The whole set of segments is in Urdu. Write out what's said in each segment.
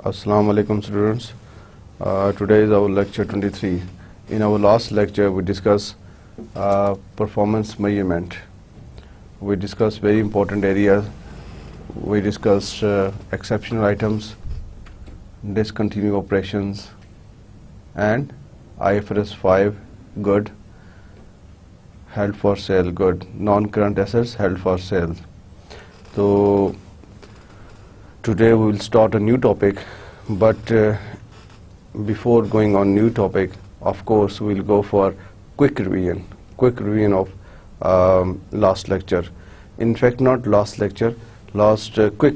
Assalamu alaikum students. Today is our lecture 23. In our last lecture we discussed performance measurement. We discussed very important areas. We discussed exceptional items, discontinued operations, and IFRS 5 good, held for sale good, non-current assets held for sale. So today we will start a new topic, but before going on new topic, of course we will go for quick revision of last lecture. In fact, not last lecture, last quick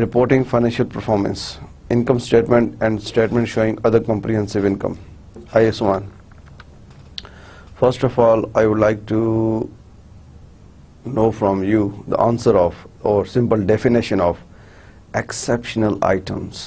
Reporting financial performance, income statement and statement showing other comprehensive income, IS1. First of all, I would like to know from you the answer of or simple definition of exceptional items.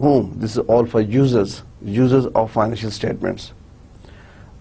whom? This is all for users of financial statements.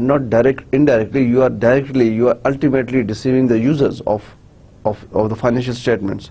not indirectly, you are ultimately deceiving the users of the financial statements.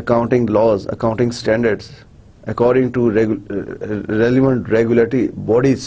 accounting laws, accounting standards, according to relevant regulatory bodies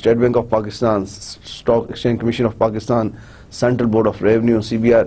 State Bank of Pakistan, Stock Exchange Commission of Pakistan, Central Board of Revenue, CBR,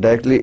directly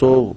So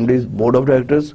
MDs, Board of Directors,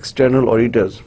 external auditors,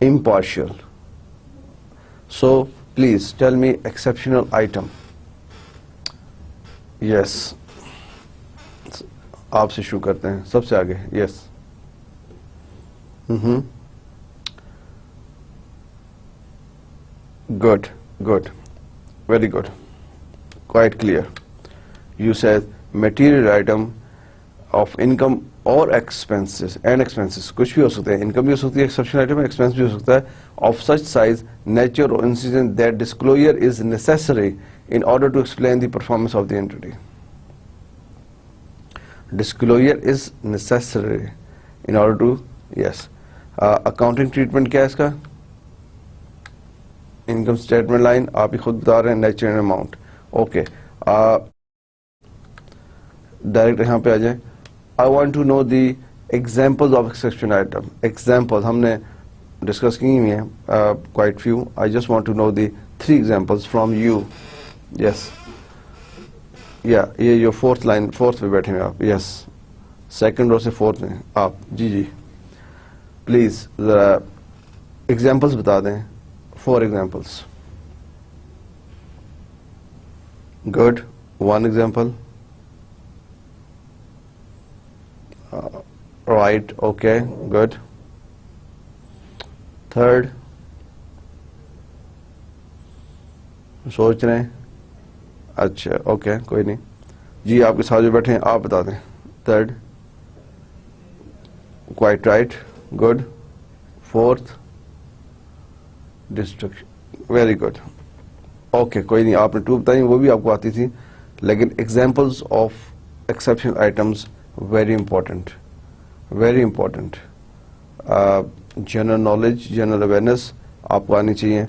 impartial. So please tell me exceptional item. Yes, آپ سے شروع کرتے ہیں سب سے آگے. Yes. Good, good, very good, quite clear. You said material item of income or expenses and expenses. کچھ بھی ہو سکتے ہیں, income بھی ہو سکتی ہے, exceptional item, expense بھی ہو سکتا ہے, of such size, nature or incident that disclosure is necessary in order to explain the performance of the entity. Disclosure is necessary in order to, yes. Accounting treatment کیا ہے اس کا؟ انکم اسٹیٹمنٹ لائن آپ ہی خود بتا رہے ہیں, nature and amount. Okay, direct یہاں پہ آ جائیں. I want to know the example of exception item. Example ہم نے ڈسکس کی ہوئی ہیں quite few. I just want to know the 3 examples from you. Yes, یا یہ جو فورتھ لائن, فورتھ پہ بیٹھے ہیں آپ. یس, سیکنڈ رو سے فورتھ میں آپ. جی جی پلیز ذرا ایگزامپلس بتا دیں. 4 examples. Good. 1 example. Right. Okay. Good. Third. سوچ رہے ہیں. اچھا اوکے, کوئی نہیں جی, آپ کے ساتھ جو بیٹھے ہیں آپ بتا دیں. Third. Quite right. Good. Fourth. Destruction. Very good. Okay, کوئی نہیں, آپ نے 2 بتائی, وہ بھی آپ کو آتی تھی, لیکن examples of exceptional items very important, very important. General knowledge, general awareness آپ کو آنی چاہیے.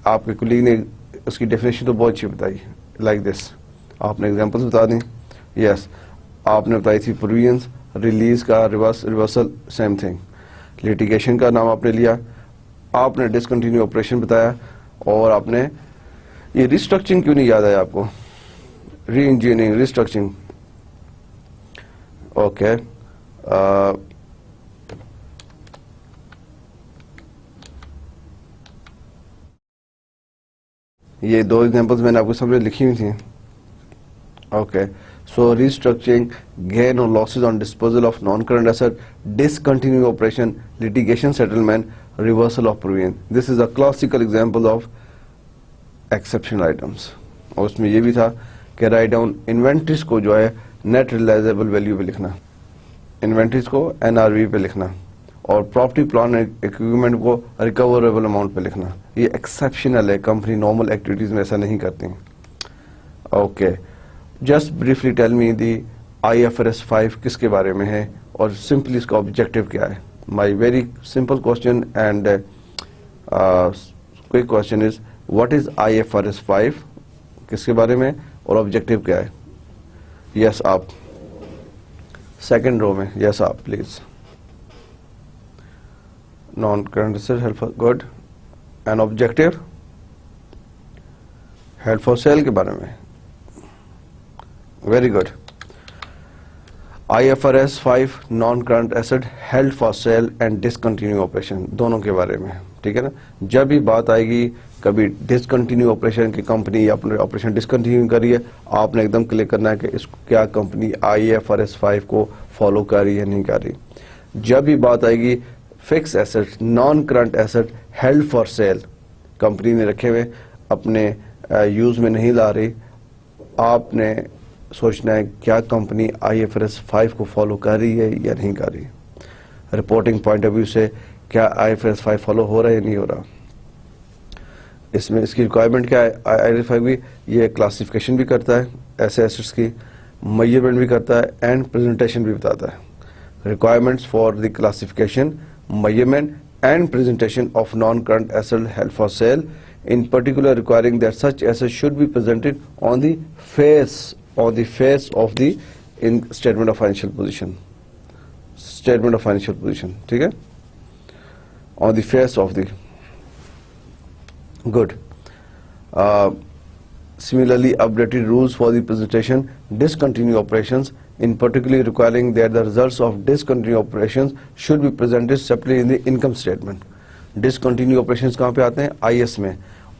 آپ کے کولیگ نے اس کی ڈیفینیشن تو بہت اچھی بتائی, لائک دس. آپ نے ایگزامپلس بتا دیں. یس, آپ نے بتائی تھی پروویژنس, ریلیز کا ریورسل سیم تھنگ. لیٹیگیشن کا نام آپ نے لیا, آپ نے ڈسکنٹینیو آپریشن بتایا, اور آپ نے یہ ریسٹرکچرنگ کیوں نہیں یاد آیا آپ کو؟ ری انجینئرنگ, ریسٹرکچرنگ. اوکے, یہ 2 ایگزامپلس میں نے آپ کو سامنے لکھی ہوئی تھیں. اوکے, سو ریسٹرکچرنگ, گین اور losses on disposal of non current asset, discontinue operation, litigation settlement, reversal of provision. This is a classical example of exceptional items. اور اس میں یہ بھی تھا کہ رائٹ ڈاؤن انوینٹریز کو جو ہے نیٹ ریلائزیبل ویلیو پہ لکھنا, انوینٹریز کو NRV پہ لکھنا, اور پراپرٹی پلان اکوپمنٹ کو ریکوریبل اماؤنٹ پہ لکھنا. یہ ایکسیپشنل ہے, کمپنی نارمل ایکٹیویٹیز میں ایسا نہیں کرتی. Okay, just briefly tell me the IFRS 5 کس کے بارے میں ہے, اور سمپلی اس کا آبجیکٹو کیا ہے. My very simple question and quick question is, what is IFRS 5, کس کے بارے میں, اور آبجیکٹو کیا ہے؟ یس, آپ سیکنڈ رو میں. یس آپ please. Non current asset held for, good. And objective held for sale کے بارے میں. Very good. IFRS 5 non current asset held for sale and discontinue operation, دونوں کے بارے میں. ٹھیک ہے نا. جب بھی بات آئے گی کبھی ڈسکنٹینیو آپریشن کی, کمپنی اپنے آپریشن ڈسکنٹینیو کر رہی ہے, آپ نے ایک دم کلک کرنا ہے کہ اس کیا کمپنی IFRS 5 کو فالو کر رہی ہے نہیں کر رہی. جب بھی بات آئے گی fix asset, non current asset held for sale, company نے رکھے ہوئے اپنے یوز میں نہیں لا رہی, آپ نے سوچنا ہے کیا کمپنی IFRS 5 کو فالو کر رہی ہے یا نہیں کر رہی. رپورٹنگ پوائنٹ آف ویو سے کیا IFRS 5 فالو ہو رہا ہے یا نہیں ہو رہا. اس میں اس کی ریکوائرمنٹ کیا ہے. IFRS 5 بھی یہ کلاسیفیکیشن بھی کرتا ہے ایسے ایسٹس کی, میجرمنٹ بھی کرتا ہے, اینڈ پریزنٹیشن بھی بتاتا ہے. Requirements for the classification, measurement and presentation of non current asset held for sale, in particular requiring that such assets should be presented on the face of the in statement of financial position. Statement of financial position. ٹھیک ہے, on the face of the. Good. Similarly, updated rules for the presentation discontinued operations, in particular requiring that the results of discontinued operations should be presented separately in the income statement. Discontinue operations کہاں پہ آتے ہیں؟ آئی ایس میں.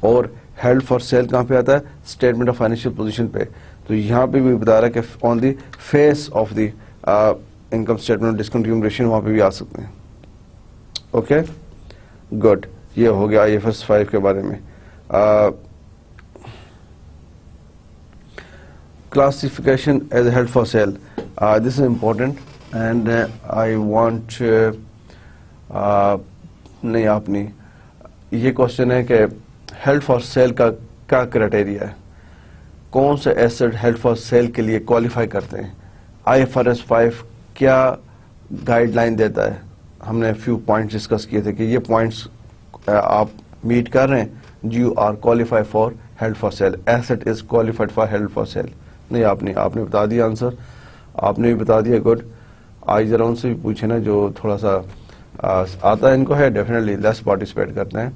اور ہیلڈ فار سیل کہاں پہ آتا ہے؟ اسٹیٹمنٹ آف فائنینشیل پوزیشن پہ. تو یہاں پہ بھی بتا رہا ہے کہ on the face of the income statement discontinue operation وہاں پہ بھی آ سکتے ہیں. Okay good. یہ ہو گیا IFRS 5 کے بارے میں. Classification as held for sale. This is important and I want نہیں آپ نہیں, یہ کوشچن ہے کہ ہیلڈ فار سیل کا کیا کرائٹیریا ہے, کون سے ایسٹ ہیلڈ فار سیل کے لیے کوالیفائی کرتے ہیں. IFRS 5 کیا گائیڈ لائن دیتا ہے؟ ہم نے فیو پوائنٹس ڈسکس کیے تھے کہ یہ پوائنٹس آپ میٹ کر رہے ہیں, you are qualify for held for sale. Asset is qualified for held for sale. نہیں آپ نے بتا دیا آنسر, آپ نے بھی بتا دیا. گڈ. آج ذرا ان سے بھی پوچھے نا جو تھوڑا سا آتا ہے ان کو, ہے ڈیفینیٹلی لیس پارٹیسپیٹ کرتے ہیں.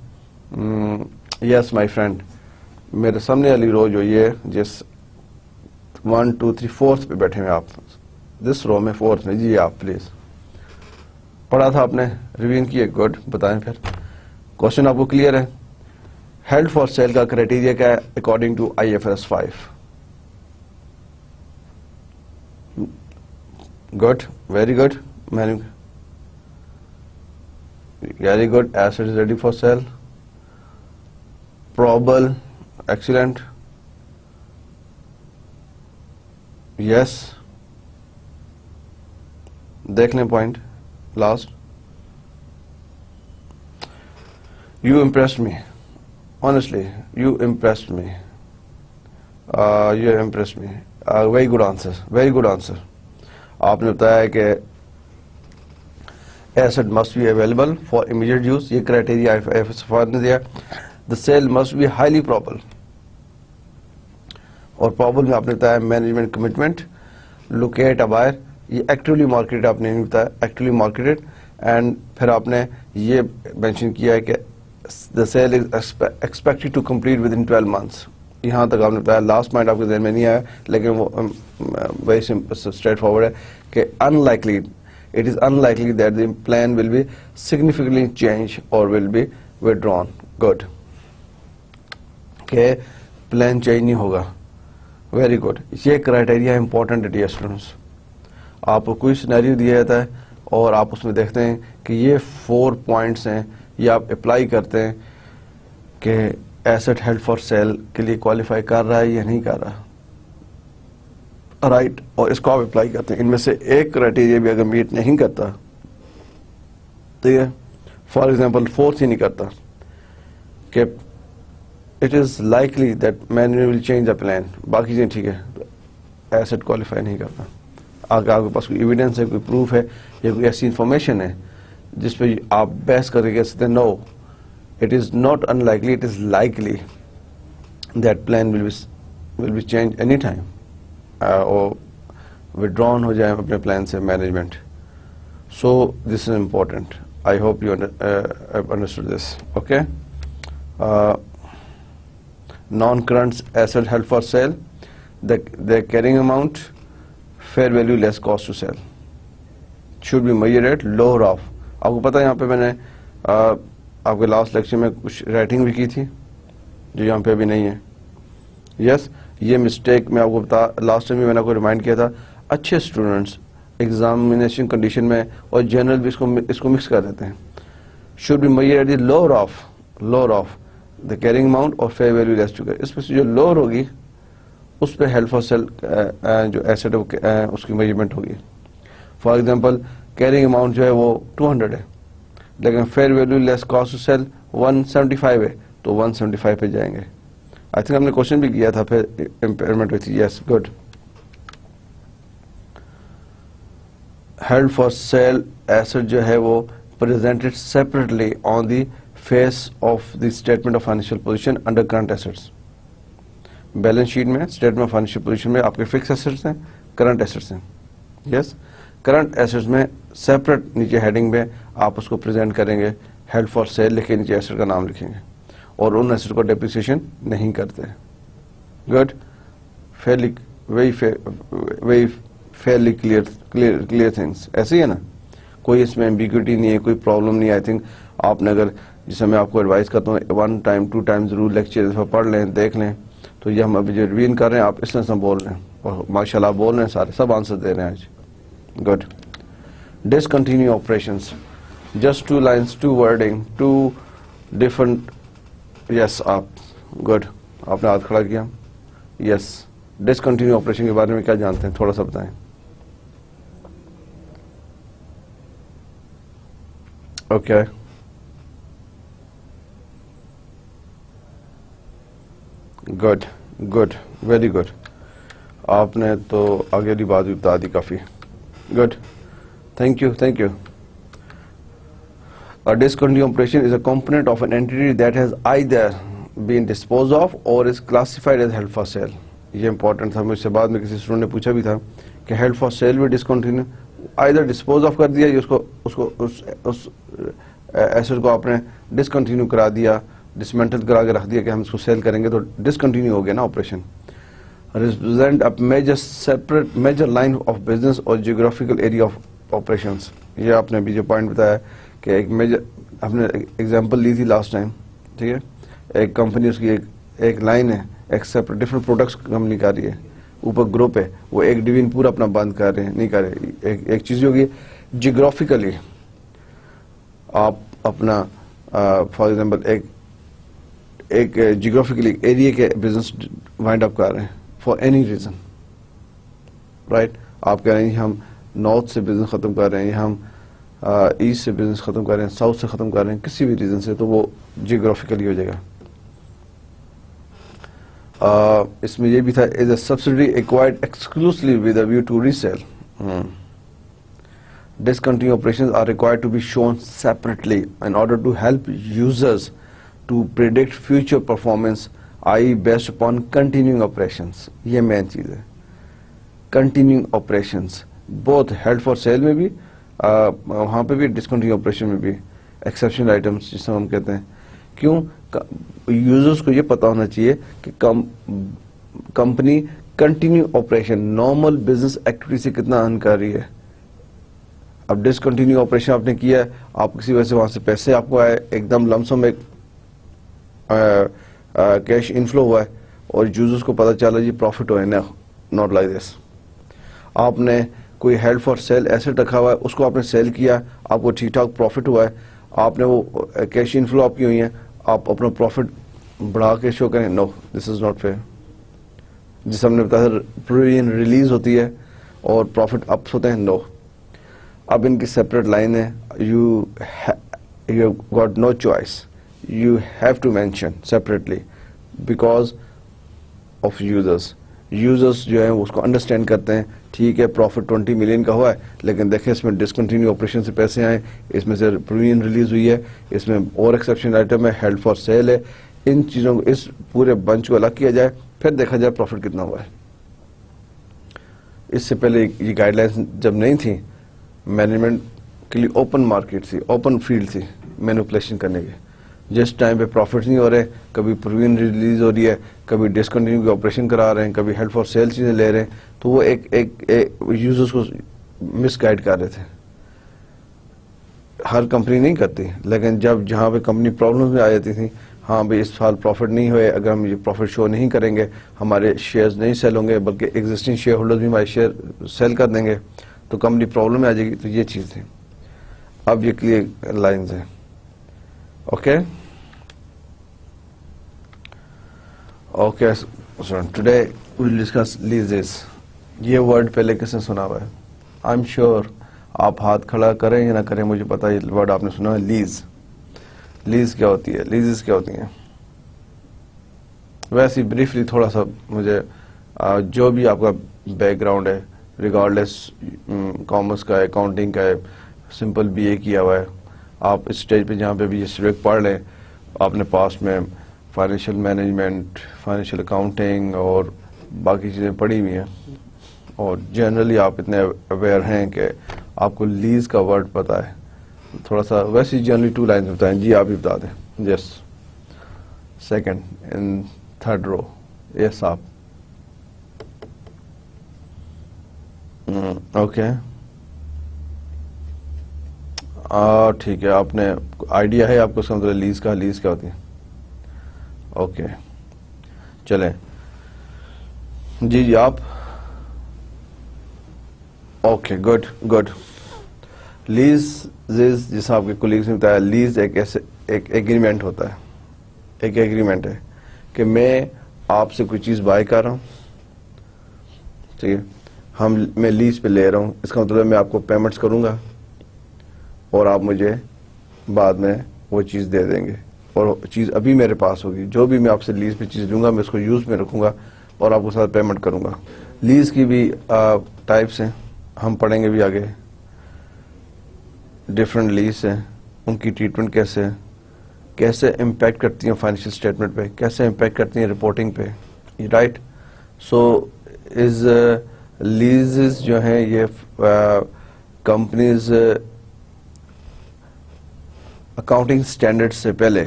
یس مائی فرینڈ, میرے سامنے والی رو جو یہ جس 1 2 3 4 پہ بیٹھے ہیں آپ, جس رو میں 4 میں, جی آپ پلیز پڑھا تھا آپ نے, ریویژن کیے. گڈ. بتائیں پھر کوشچن آپ کو کلیئر ہے؟ ہیلڈ فار سیل کا کرائٹیریا کیا ہے according to IFRS 5؟ Good, very good, very good. Asset is ready for sale. Probable, excellent. Yes, دیکھ لیں point last. You impressed me. Honestly, you impressed me. You impressed me. Very good answer. Very good answer. آپ نے بتایا کہ asset must be available for immediate use. یہ criteria IFRS 5 نے دیا. The sale must be highly probable. اور probable میں آپ نے بتایا management commitment, locate a buyer. یہ actively marketed آپ نے نہیں بتایا, actively marketed. And پھر آپ نے یہ mention کیا ہے کہ the sale is expected to complete within 12 months. یہاں تک آپ نے بتایا. لاسٹ پوائنٹ آپ کے ذہن میں نہیں آیا لیکن وہ ویری اسٹریٹ فارورڈ ہے کہ unlikely, it is unlikely that the plan will be significantly changed or will be withdrawn. Good. کہ پلان چینج نہیں ہوگا. Very good. یہ کرائٹیریا امپورٹنٹ ہے ڈیئر اسٹوڈنٹس. آپ کو کوئی سینیریو دیا جاتا ہے اور آپ اس میں دیکھتے ہیں کہ یہ 4 پوائنٹس ہیں, یہ آپ اپلائی کرتے ہیں کہ ایسٹ ہیلڈ فار سیل کے لیے کوالیفائی کر رہا ہے یا نہیں کر رہا, رائٹ. اور اس کو آپ اپلائی کرتے ہیں. ان میں سے ایک کرائٹیریا بھی اگر میٹ نہیں کرتا, ٹھیک ہے, فار ایگزامپل 4th ہی نہیں کرتا کہ it is likely that man will change the plan, باقی چیزیں ٹھیک ہے, ایسٹ کوالیفائی نہیں کرتا. اگر آپ کے پاس کوئی ایویڈنس ہے, کوئی پروف ہے یا کوئی ایسی انفارمیشن ہے جس پہ آپ بحث کر کے کہہ سکتے ہیں no it is not unlikely, it is likely that plan will be change any time, اور withdrawn ہو جائے اپنے پلان سے management. So this is important. I hope you understood this. Okay. Non current asset held for sale, the carrying amount, fair value less cost to sell, should be measured at lower of. آپ کو پتا ہے یہاں پہ میں نے آپ کے لاسٹ لیکچر میں کچھ رائٹنگ بھی کی تھی جو یہاں پہ ابھی نہیں ہے. یس, یہ مسٹیک میں آپ کو بتا, لاسٹ ٹائم بھی میں نے آپ کو ریمائنڈ کیا تھا. اچھے اسٹوڈنٹس ایگزامینیشن کنڈیشن میں اور جنرل بھی اس کو مکس کر دیتے ہیں. should be measured at the lower of the carrying amount اور fair value less to. اس میں سے جو لوور ہوگی اس پہ ہیلڈ فار سیل جو ایسٹ ہے اس کی میجرمنٹ ہوگی. فار ایگزامپل کیرنگ اماؤنٹ جو ہے وہ 200 ہے لیکن fair value less cost to sell 175 ہے تو 175 پہ جائیں گے. آئی تھنک ہم نے کوشچن بھی کیا تھا پھر امپیئرمنٹ ہوئی تھی. Yes, good. Held for sale asset جو ہے وہ presented separately on the face of the statement of financial position under current assets. Balance sheet میں اسٹیٹمنٹ آف فائنینشیل پوزیشن میں آپ کے فکس ایسٹس ہیں, کرنٹ ایسٹس ہیں. یس, کرنٹ ایسٹس میں سیپریٹ نیچے ہیڈنگ میں آپ اس کو پریزنٹ کریں گے, ہیلڈ فار سیل لکھ کے نیچے ایسٹ کا نام لکھیں گے اور ان ایسٹ کو ڈیپریسیشن نہیں کرتے. Good. Very fairly clear things. ایسے ہی ہے نا, کوئی اس میں ایمبیگوٹی نہیں ہے, کوئی پرابلم نہیں ہے. آئی تھنک آپ نے اگر جسے میں آپ کو ایڈوائز کرتا ہوں 1 ٹائم 2 ٹائم ضرور لیکچر اس پر پڑھ لیں, دیکھ لیں. تو یہ ہم ابھی جو ریویژن کر رہے ہیں آپ اس طرح سے بول رہے ہیں اور ماشاء اللہ بول رہے ہیں, سارے سب آنسر دے رہے ہیں آج. Good. Discontinue operations, just 2 lines, 2 wording, 2 different. یس آپ گڈ, آپ نے ہاتھ کھڑا کیا. یس, ڈسکنٹینیو آپریشن کے بارے میں کیا جانتے ہیں, تھوڑا سا بتائیں. Okay, good good, very good. آپ نے تو آگے والی بات بھی بتا دی کافی. Good, thank you, thank you. A discontinued operation is a component of an entity that has either been disposed of or is classified as held for sale. یہ امپورٹنٹ تھا, مجھ سے بعد میں کسی اسٹوڈنٹ نے پوچھا بھی تھا کہ ہیلڈ فار سیل بھی ڈسکنٹینیو, آئدر ڈسپوز آف کر دیا یا اس ایسٹ کو آپ نے ڈسکنٹینیو کرا دیا, ڈسمینٹل کرا کے رکھ دیا کہ ہم اس کو سیل کریں گے, تو ڈسکنٹینیو ہو گیا نا operation. Represent a major separate major line of business اور جیوگرافیکل ایریا آف آپریشنس. یہ آپ نے ابھی جو پوائنٹ بتایا کہ ایک میجر, ہم نے ایگزامپل لی تھی لاسٹ ٹائم, ٹھیک ہے, ایک کمپنی اس کی ایک لائن ہے, ایک سیپریٹ ڈفرنٹ پروڈکٹس کمپنی کر رہی ہے, اوپر گروپ ہے, وہ ایک ڈویژن پورا اپنا بند کر رہے ہیں, نہیں کر رہے. ایک چیز ہوگی جیوگرافیکلی آپ اپنا فار ایگزامپل ایک جیوگرافیکلی ایریا کے بزنس وائنڈ اپ کر رہے ہیں فار اینی ریزن, رائٹ. آپ کہہ رہے ہیں ہم نارتھ سے بزنس ختم کر رہے ہیں, ہم ایسٹ سے بزنس ختم کر رہے ہیں, ساؤتھ سے ختم کر رہے ہیں, کسی بھی ریزن سے, تو وہ جیوگرافیکلی ہو جائے گا. اس میں یہ بھی تھا, is a subsidy acquired exclusively with a view to resale. Discontinued operations are required to be shown separately in order to help users to predict future performance, i.e. based upon continuing operations. یہ مین چیز ہے, continuing operations, both held for sale میں بھی, وہاں پہ بھی, discontinued operation میں بھی, exceptional items جس سے ہم کہتے ہیں. کیوں؟ یوزرز کو یہ پتا ہونا چاہیے کہ company continue operation normal business activity سے کتنا ارن کر رہی ہے. اب ڈسکنٹینیو آپریشن آپ نے کیا ہے, آپ کسی وجہ سے وہاں سے پیسے آپ کو آئے, ایک دم لمسم ایک کیش انفلو ہوا ہے اور یوزرز کو پتا چلا جی پروفٹ ہوئے, ناٹ لائک دس. آپ نے کوئی ہیلڈ فار سیل ایسٹ رکھا ہوا ہے, اس کو آپ نے سیل کیا, آپ کو ٹھیک ٹھاک پروفٹ ہوا ہے, آپ نے وہ کیش انفلو آپ کی ہوئی ہیں, آپ اپنا پروفٹ بڑھا کے شو کریں, نو, دس از ناٹ فیئر. جس ہم نے بتایا پروویژن ریلیز ہوتی ہے اور پروفٹ اپس ہوتے ہیں, نو. اب ان کی سیپریٹ لائن ہے, you got no choice, you have to mention separately because of users. Users جو ہیں اس کو انڈرسٹینڈ کرتے ہیں, ٹھیک ہے پروفٹ 20 ملین کا ہوا ہے, لیکن دیکھیں اس میں ڈسکنٹینیو آپریشن سے پیسے آئے, اس میں سے پروویژن ریلیز ہوئی ہے, اس میں اور ایکسیپشن آئٹم ہے, ہیلڈ فار سیل ہے. ان چیزوں کو, اس پورے بنچ کو الگ کیا جائے, پھر دیکھا جائے پروفٹ کتنا ہوا ہے. اس سے پہلے یہ گائیڈ لائنس جب نہیں تھیں, مینجمنٹ کے لیے اوپن مارکیٹ تھی, اوپن فیلڈ تھی مینوپولیشن کرنے کے. جس ٹائم پہ پروفٹ نہیں ہو رہے, کبھی پروویژن ریلیز ہو رہی ہے, کبھی ڈسکنٹینیو کی آپریشن کرا رہے ہیں, کبھی ہیلڈ فار سیل چیزیں لے رہے ہیں, تو وہ ایک یوزرز کو مس گائڈ کر رہے تھے. ہر کمپنی نہیں کرتی, لیکن جہاں پہ کمپنی پرابلمز میں آ جاتی تھیں, ہاں بھائی اس سال پروفٹ نہیں ہوئے, اگر ہم یہ پروفٹ شو نہیں کریں گے ہمارے شیئرز نہیں سیل ہوں گے, بلکہ ایگزسٹنگ شیئر ہولڈرز بھی ہمارے شیئر سیل کر دیں گے, تو کمپنی پرابلم میں آ جائے گی. تو یہ چیز تھی. اب یہ کلیئر لائنز ہیں. Okay okay, today we will discuss leases. یہ ورڈ پہلے کس نے سنا ہوا ہے؟ آئی ایم شیور آپ ہاتھ کھڑا کریں یا نہ کریں, مجھے پتا یہ ورڈ آپ نے سنا ہے, لیز. لیز کیا ہوتی ہے, لیزز کیا ہوتی ہیں؟ ویسے بریفلی تھوڑا سا مجھے, جو بھی آپ کا بیک گراؤنڈ ہے, ریگارڈلیس کامرس کا ہے, اکاؤنٹنگ کا ہے, سمپل بی اے کیا ہوا ہے, آپ اس اسٹیج پہ جہاں پہ بھی یہ سبجیکٹ پڑھ لیں, آپ نے پاسٹ میں فائنینشیل مینجمنٹ, فائنینشیل اکاؤنٹنگ اور باقی چیزیں پڑھی ہوئی ہیں, اور جنرلی آپ اتنے اویئر ہیں کہ آپ کو لیز کا ورڈ پتا ہے. تھوڑا سا ویسے جنرلی 2 لائنز بتائیں جی, آپ ہی بتا دیں. یس, سیکنڈ ان تھرڈ رو. یس آپ. اوکے, ٹھیک ہے, آپ نے آئیڈیا ہے آپ کو اس کا مطلب لیز کا؟ لیز کیا ہوتی ہے؟ اوکے چلیں جی آپ اوکے گڈ گڈ. لیز جیسا آپ کے کولیگز نے بتایا، لیز ایک ایگریمنٹ ہوتا ہے. ایک ایگریمنٹ ہے کہ میں آپ سے کوئی چیز بائی کر رہا ہوں، ٹھیک ہے، میں لیز پہ لے رہا ہوں. اس کا مطلب میں آپ کو پیمنٹس کروں گا اور آپ مجھے بعد میں وہ چیز دے دیں گے، اور چیز ابھی میرے پاس ہوگی. جو بھی میں آپ سے لیز پہ چیز لوں گا میں اس کو یوز میں رکھوں گا اور آپ کو ساتھ پیمنٹ کروں گا. لیز کی بھی ٹائپس ہیں، ہم پڑھیں گے بھی آگے. ڈفرینٹ لیز ہیں، ان کی ٹریٹمنٹ کیسے امپیکٹ کرتی ہیں فائنینشیل اسٹیٹمنٹ پہ، کیسے امپیکٹ کرتی ہیں رپورٹنگ پہ، رائٹ. سو از لیزز جو ہیں یہ کمپنیز اکاؤنٹنگ اسٹینڈرڈ سے پہلے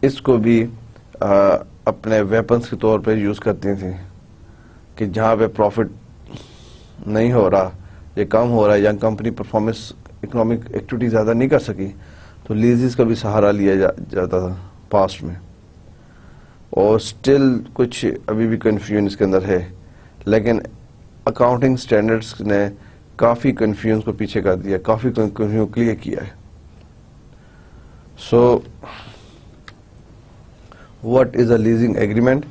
اس کو بھی اپنے ویپنس کے طور پہ یوز کرتی تھیں کہ جہاں پہ پروفٹ نہیں ہو رہا یا کم ہو رہا ہے یا کمپنی پرفارمنس اکنامک ایکٹیویٹی زیادہ نہیں کر سکی تو لیزز کا بھی سہارا لیا جاتا تھا پاسٹ میں. اور اسٹل کچھ ابھی بھی کنفیوژن اس کے اندر ہے، لیکن اکاؤنٹنگ اسٹینڈرڈس نے کافی کنفیوژن کو پیچھے کر دیا، کافی کنفیوژن کلیئر کیا ہے. سو what is a leasing agreement?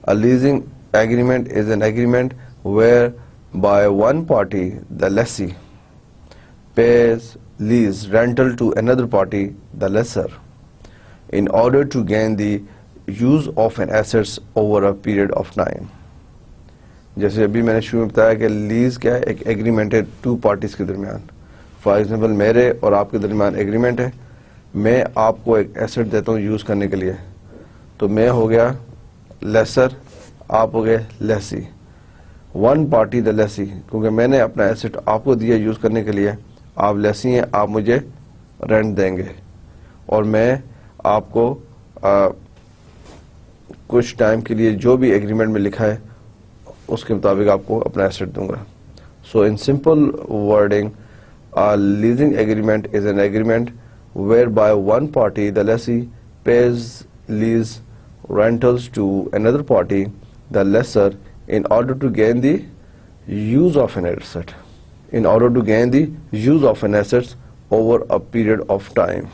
A leasing agreement is an agreement whereby one party, the lessee, pays lease rental to another party, the lessor, in order to gain the use of an assets over a period of time. جیسے ابھی میں نے شروع میں بتایا کہ لیز کیا ہے؟ ایک ایگریمنٹ ہے ٹو پارٹیز کے درمیان. فار ایگزامپل میرے اور آپ کے درمیان ایگریمنٹ ہے، میں آپ کو ایک ایسٹ دیتا ہوں یوز کرنے کے لیے، تو میں ہو گیا لیسر، آپ ہو گئے laissez. One party the laissez, کیونکہ میں نے اپنا ایسٹ آپ کو دیا یوز کرنے کے لیے، آپ لیسی ہیں، آپ مجھے رینٹ دیں گے اور میں آپ کو کچھ ٹائم کے لیے جو بھی ایگریمنٹ میں لکھا ہے اس کے مطابق آپ کو اپنا ایسٹ دوں گا. So in simple wording leasing agreement is an agreement whereby one party the lessee pays lease rentals to another party, the lessor, in order to gain the use of an asset, in order to gain the use of an asset over a period of time.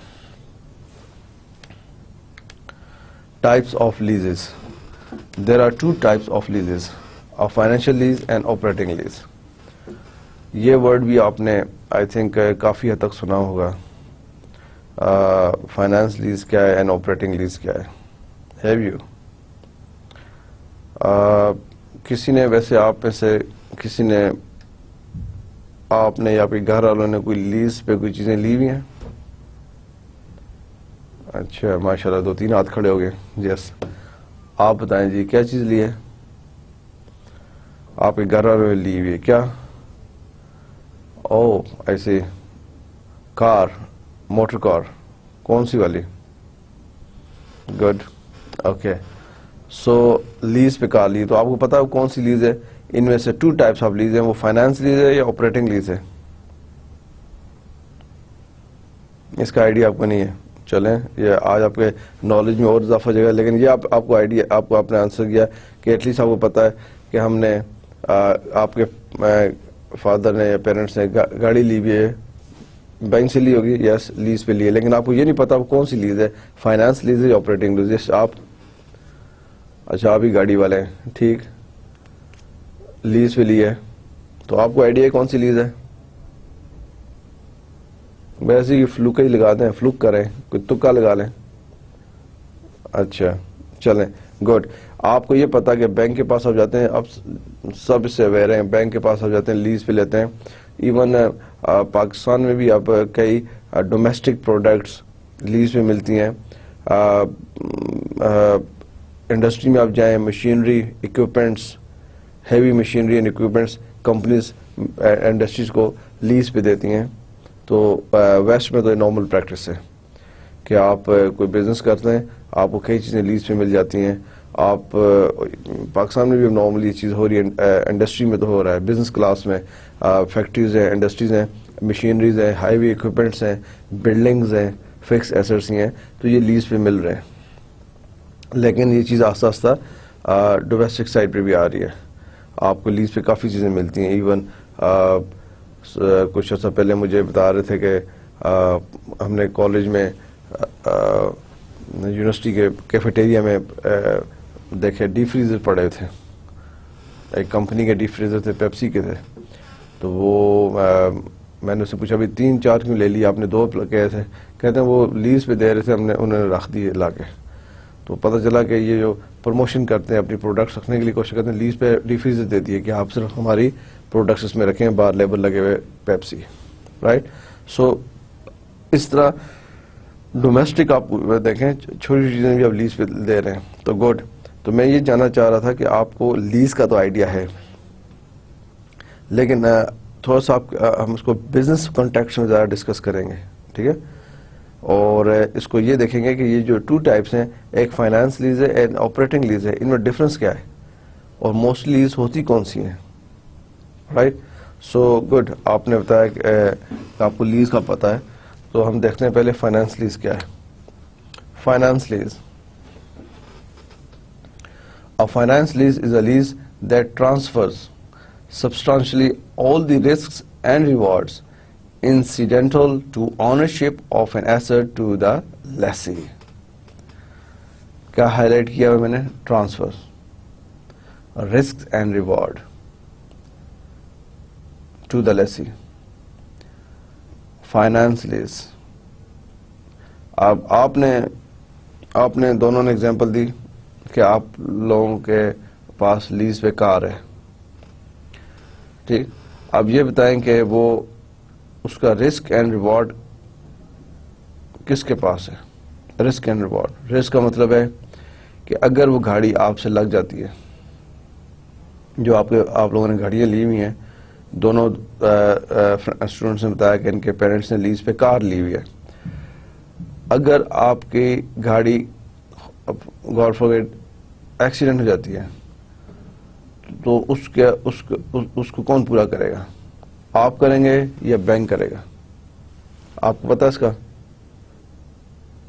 Types of leases. There are two types of leases, a financial lease and operating lease. یہ ورڈ بھی آپ نے آئی تھنک کافی حد تک سنا ہوگا. فائنانس لیز کیا ہے اینڈ آپریٹنگ لیز کیا ہے؟ ہیو یو کسی نے ویسے آپ میں سے کسی نے آپ نے یا کوئی گھر والوں نے کوئی لیز پہ کوئی چیزیں لی ہوئی ہیں؟ اچھا ماشاءاللہ 2-3 ہاتھ کھڑے ہو گئے. یس آپ بتائیں جی کیا چیز لی ہے آپ کے گھر والوں نے لی ہوئی ہے؟ کیا؟ او ایسے کار، موٹر کار، کون سی والی؟ Good okay. سو لیز پہ کار لی، تو آپ کو پتا ہے کون سی لیز ہے؟ ان میں سے 2 ٹائپس آف لیز ہیں، وہ فائنانس لیز ہے یا آپریٹنگ لیز ہے؟ اس کا آئیڈیا آپ کو نہیں ہے؟ چلیں یہ آج آپ کے نالج میں اور اضافہ ہو جائے گا، لیکن یہ آپ کو آئیڈیا، آپ کو آپ نے آنسر کیا کہ ایٹ لیسٹ آپ کو پتا ہے کہ ہم نے آپ کے فادر نے یا پیرنٹس نے گاڑی لی ہوئی ہے، بینک سے لی ہوگی، یس لیز پہ لی ہے، لیکن آپ کو یہ نہیں پتا کون سی لیز ہے، فائنانس لیز ہے یا آپریٹنگ لیز. یس آپ اچھا آپ ہی گاڑی والے ہیں، ٹھیک، لیز پہ لی ہے تو آپ کو آئیڈیا ہے کون سی لیز ہے؟ ویسے ہی فلوک ہی لگا دیں، فلوک کریں، کوئی تکا لگا لیں. اچھا چلیں گڈ. آپ کو یہ پتا کہ بینک کے پاس آپ جاتے ہیں، اب سب اس سے اویئر ہیں، بینک کے پاس آپ جاتے ہیں لیز پہ لیتے ہیں. ایون پاکستان میں بھی اب کئی ڈومیسٹک پروڈکٹس لیز پہ ملتی ہیں. انڈسٹری میں آپ جائیں، machinery equipments, heavy machinery and equipments companies industries کو لیز پہ دیتی ہیں. تو ویسٹ میں تو یہ نارمل پریکٹس ہے کہ آپ کوئی بزنس کرتے ہیں، آپ کو کئی چیزیں لیز پہ مل جاتی ہیں آپ پاکستان میں بھی نارملی یہ چیز ہو رہی ہے, انڈسٹری میں تو ہو رہا ہے, بزنس کلاس میں فیکٹریز ہیں, انڈسٹریز ہیں, مشینریز ہیں, ہائی وے اکوپمنٹس ہیں, بلڈنگز ہیں, فکس ایسٹس ہیں, تو یہ لیز پہ مل رہے ہیں. لیکن یہ چیز آہستہ آہستہ ڈومیسٹک سائڈ پہ بھی آ رہی ہے. آپ کو لیز پہ کافی چیزیں ملتی ہیں. ایون کچھ عرصہ پہلے مجھے بتا رہے تھے کہ ہم نے کالج میں یونیورسٹی کے کیفیٹیریا میں دیکھے ڈی فریزر پڑے تھے. ایک کمپنی کے ڈی فریزر تھے, پیپسی کے تھے. تو وہ میں نے اس سے پوچھا بھی 3-4 کیوں لے لی آپ نے, 2 کہے تھے. کہتے ہیں وہ لیز پہ دے رہے تھے, انہوں نے رکھ دیے لا کے. تو پتہ چلا کہ یہ جو پروموشن کرتے ہیں اپنی پروڈکٹس رکھنے کے لیے کوشش کرتے ہیں, لیز پہ ڈی فریزر دے دیے کہ آپ صرف ہماری پروڈکٹس اس میں رکھیں, باہر لیبل لگے ہوئے پیپسی, رائٹ. سو اس طرح ڈومیسٹک آپ دیکھیں چھوٹی چیزیں بھی آپ لیز پہ دے رہے ہیں, تو گڈ. تو میں یہ جاننا چاہ رہا تھا کہ آپ کو لیز کا تو آئیڈیا ہے, لیکن تھوڑا سا ہم اس کو بزنس کانٹیکسٹ میں زیادہ ڈسکس کریں گے, ٹھیک ہے. اور اس کو یہ دیکھیں گے کہ یہ جو 2 ٹائپس ہیں, ایک فائنانس لیز ہے, ایک آپریٹنگ لیز ہے, ان میں ڈفرنس کیا ہے اور موسٹلی لیز ہوتی کون سی ہیں, رائٹ. سو گڈ, آپ نے بتایا کہ آپ کو لیز کا پتہ ہے. تو ہم دیکھتے ہیں پہلے فائنانس لیز کیا ہے. Finance lease, a finance lease is a lease that transfers substantially all the risks and rewards incidental to ownership of an asset to the lessee. کیا ہائی لائٹ کیا ہے میں نے؟ Transfer, risk and reward to the lessee. Finance lease, اب آپ نے دونوں نے ایگزامپل دی کہ آپ لوگوں کے پاس لیز پہ کار ہے, ٹھیک. اب یہ بتائیں کہ وہ اس کا رسک اینڈ ریوارڈ کس کے پاس ہے. رسک اینڈ ریوارڈ, رسک کا مطلب ہے کہ اگر وہ گاڑی آپ سے لگ جاتی ہے, جو آپ لوگوں نے گاڑیاں لی ہوئی ہیں, دونوں اسٹوڈنٹس نے بتایا کہ ان کے پیرنٹس نے لیز پہ کار لی ہوئی ہے. اگر آپ کی گاڑی گاڈ فارگیٹ ایکسیڈنٹ ہو جاتی ہے تو اس کو کون پورا کرے گا؟ آپ کریں گے یا بینک کرے گا؟ آپ کو پتا اس کا؟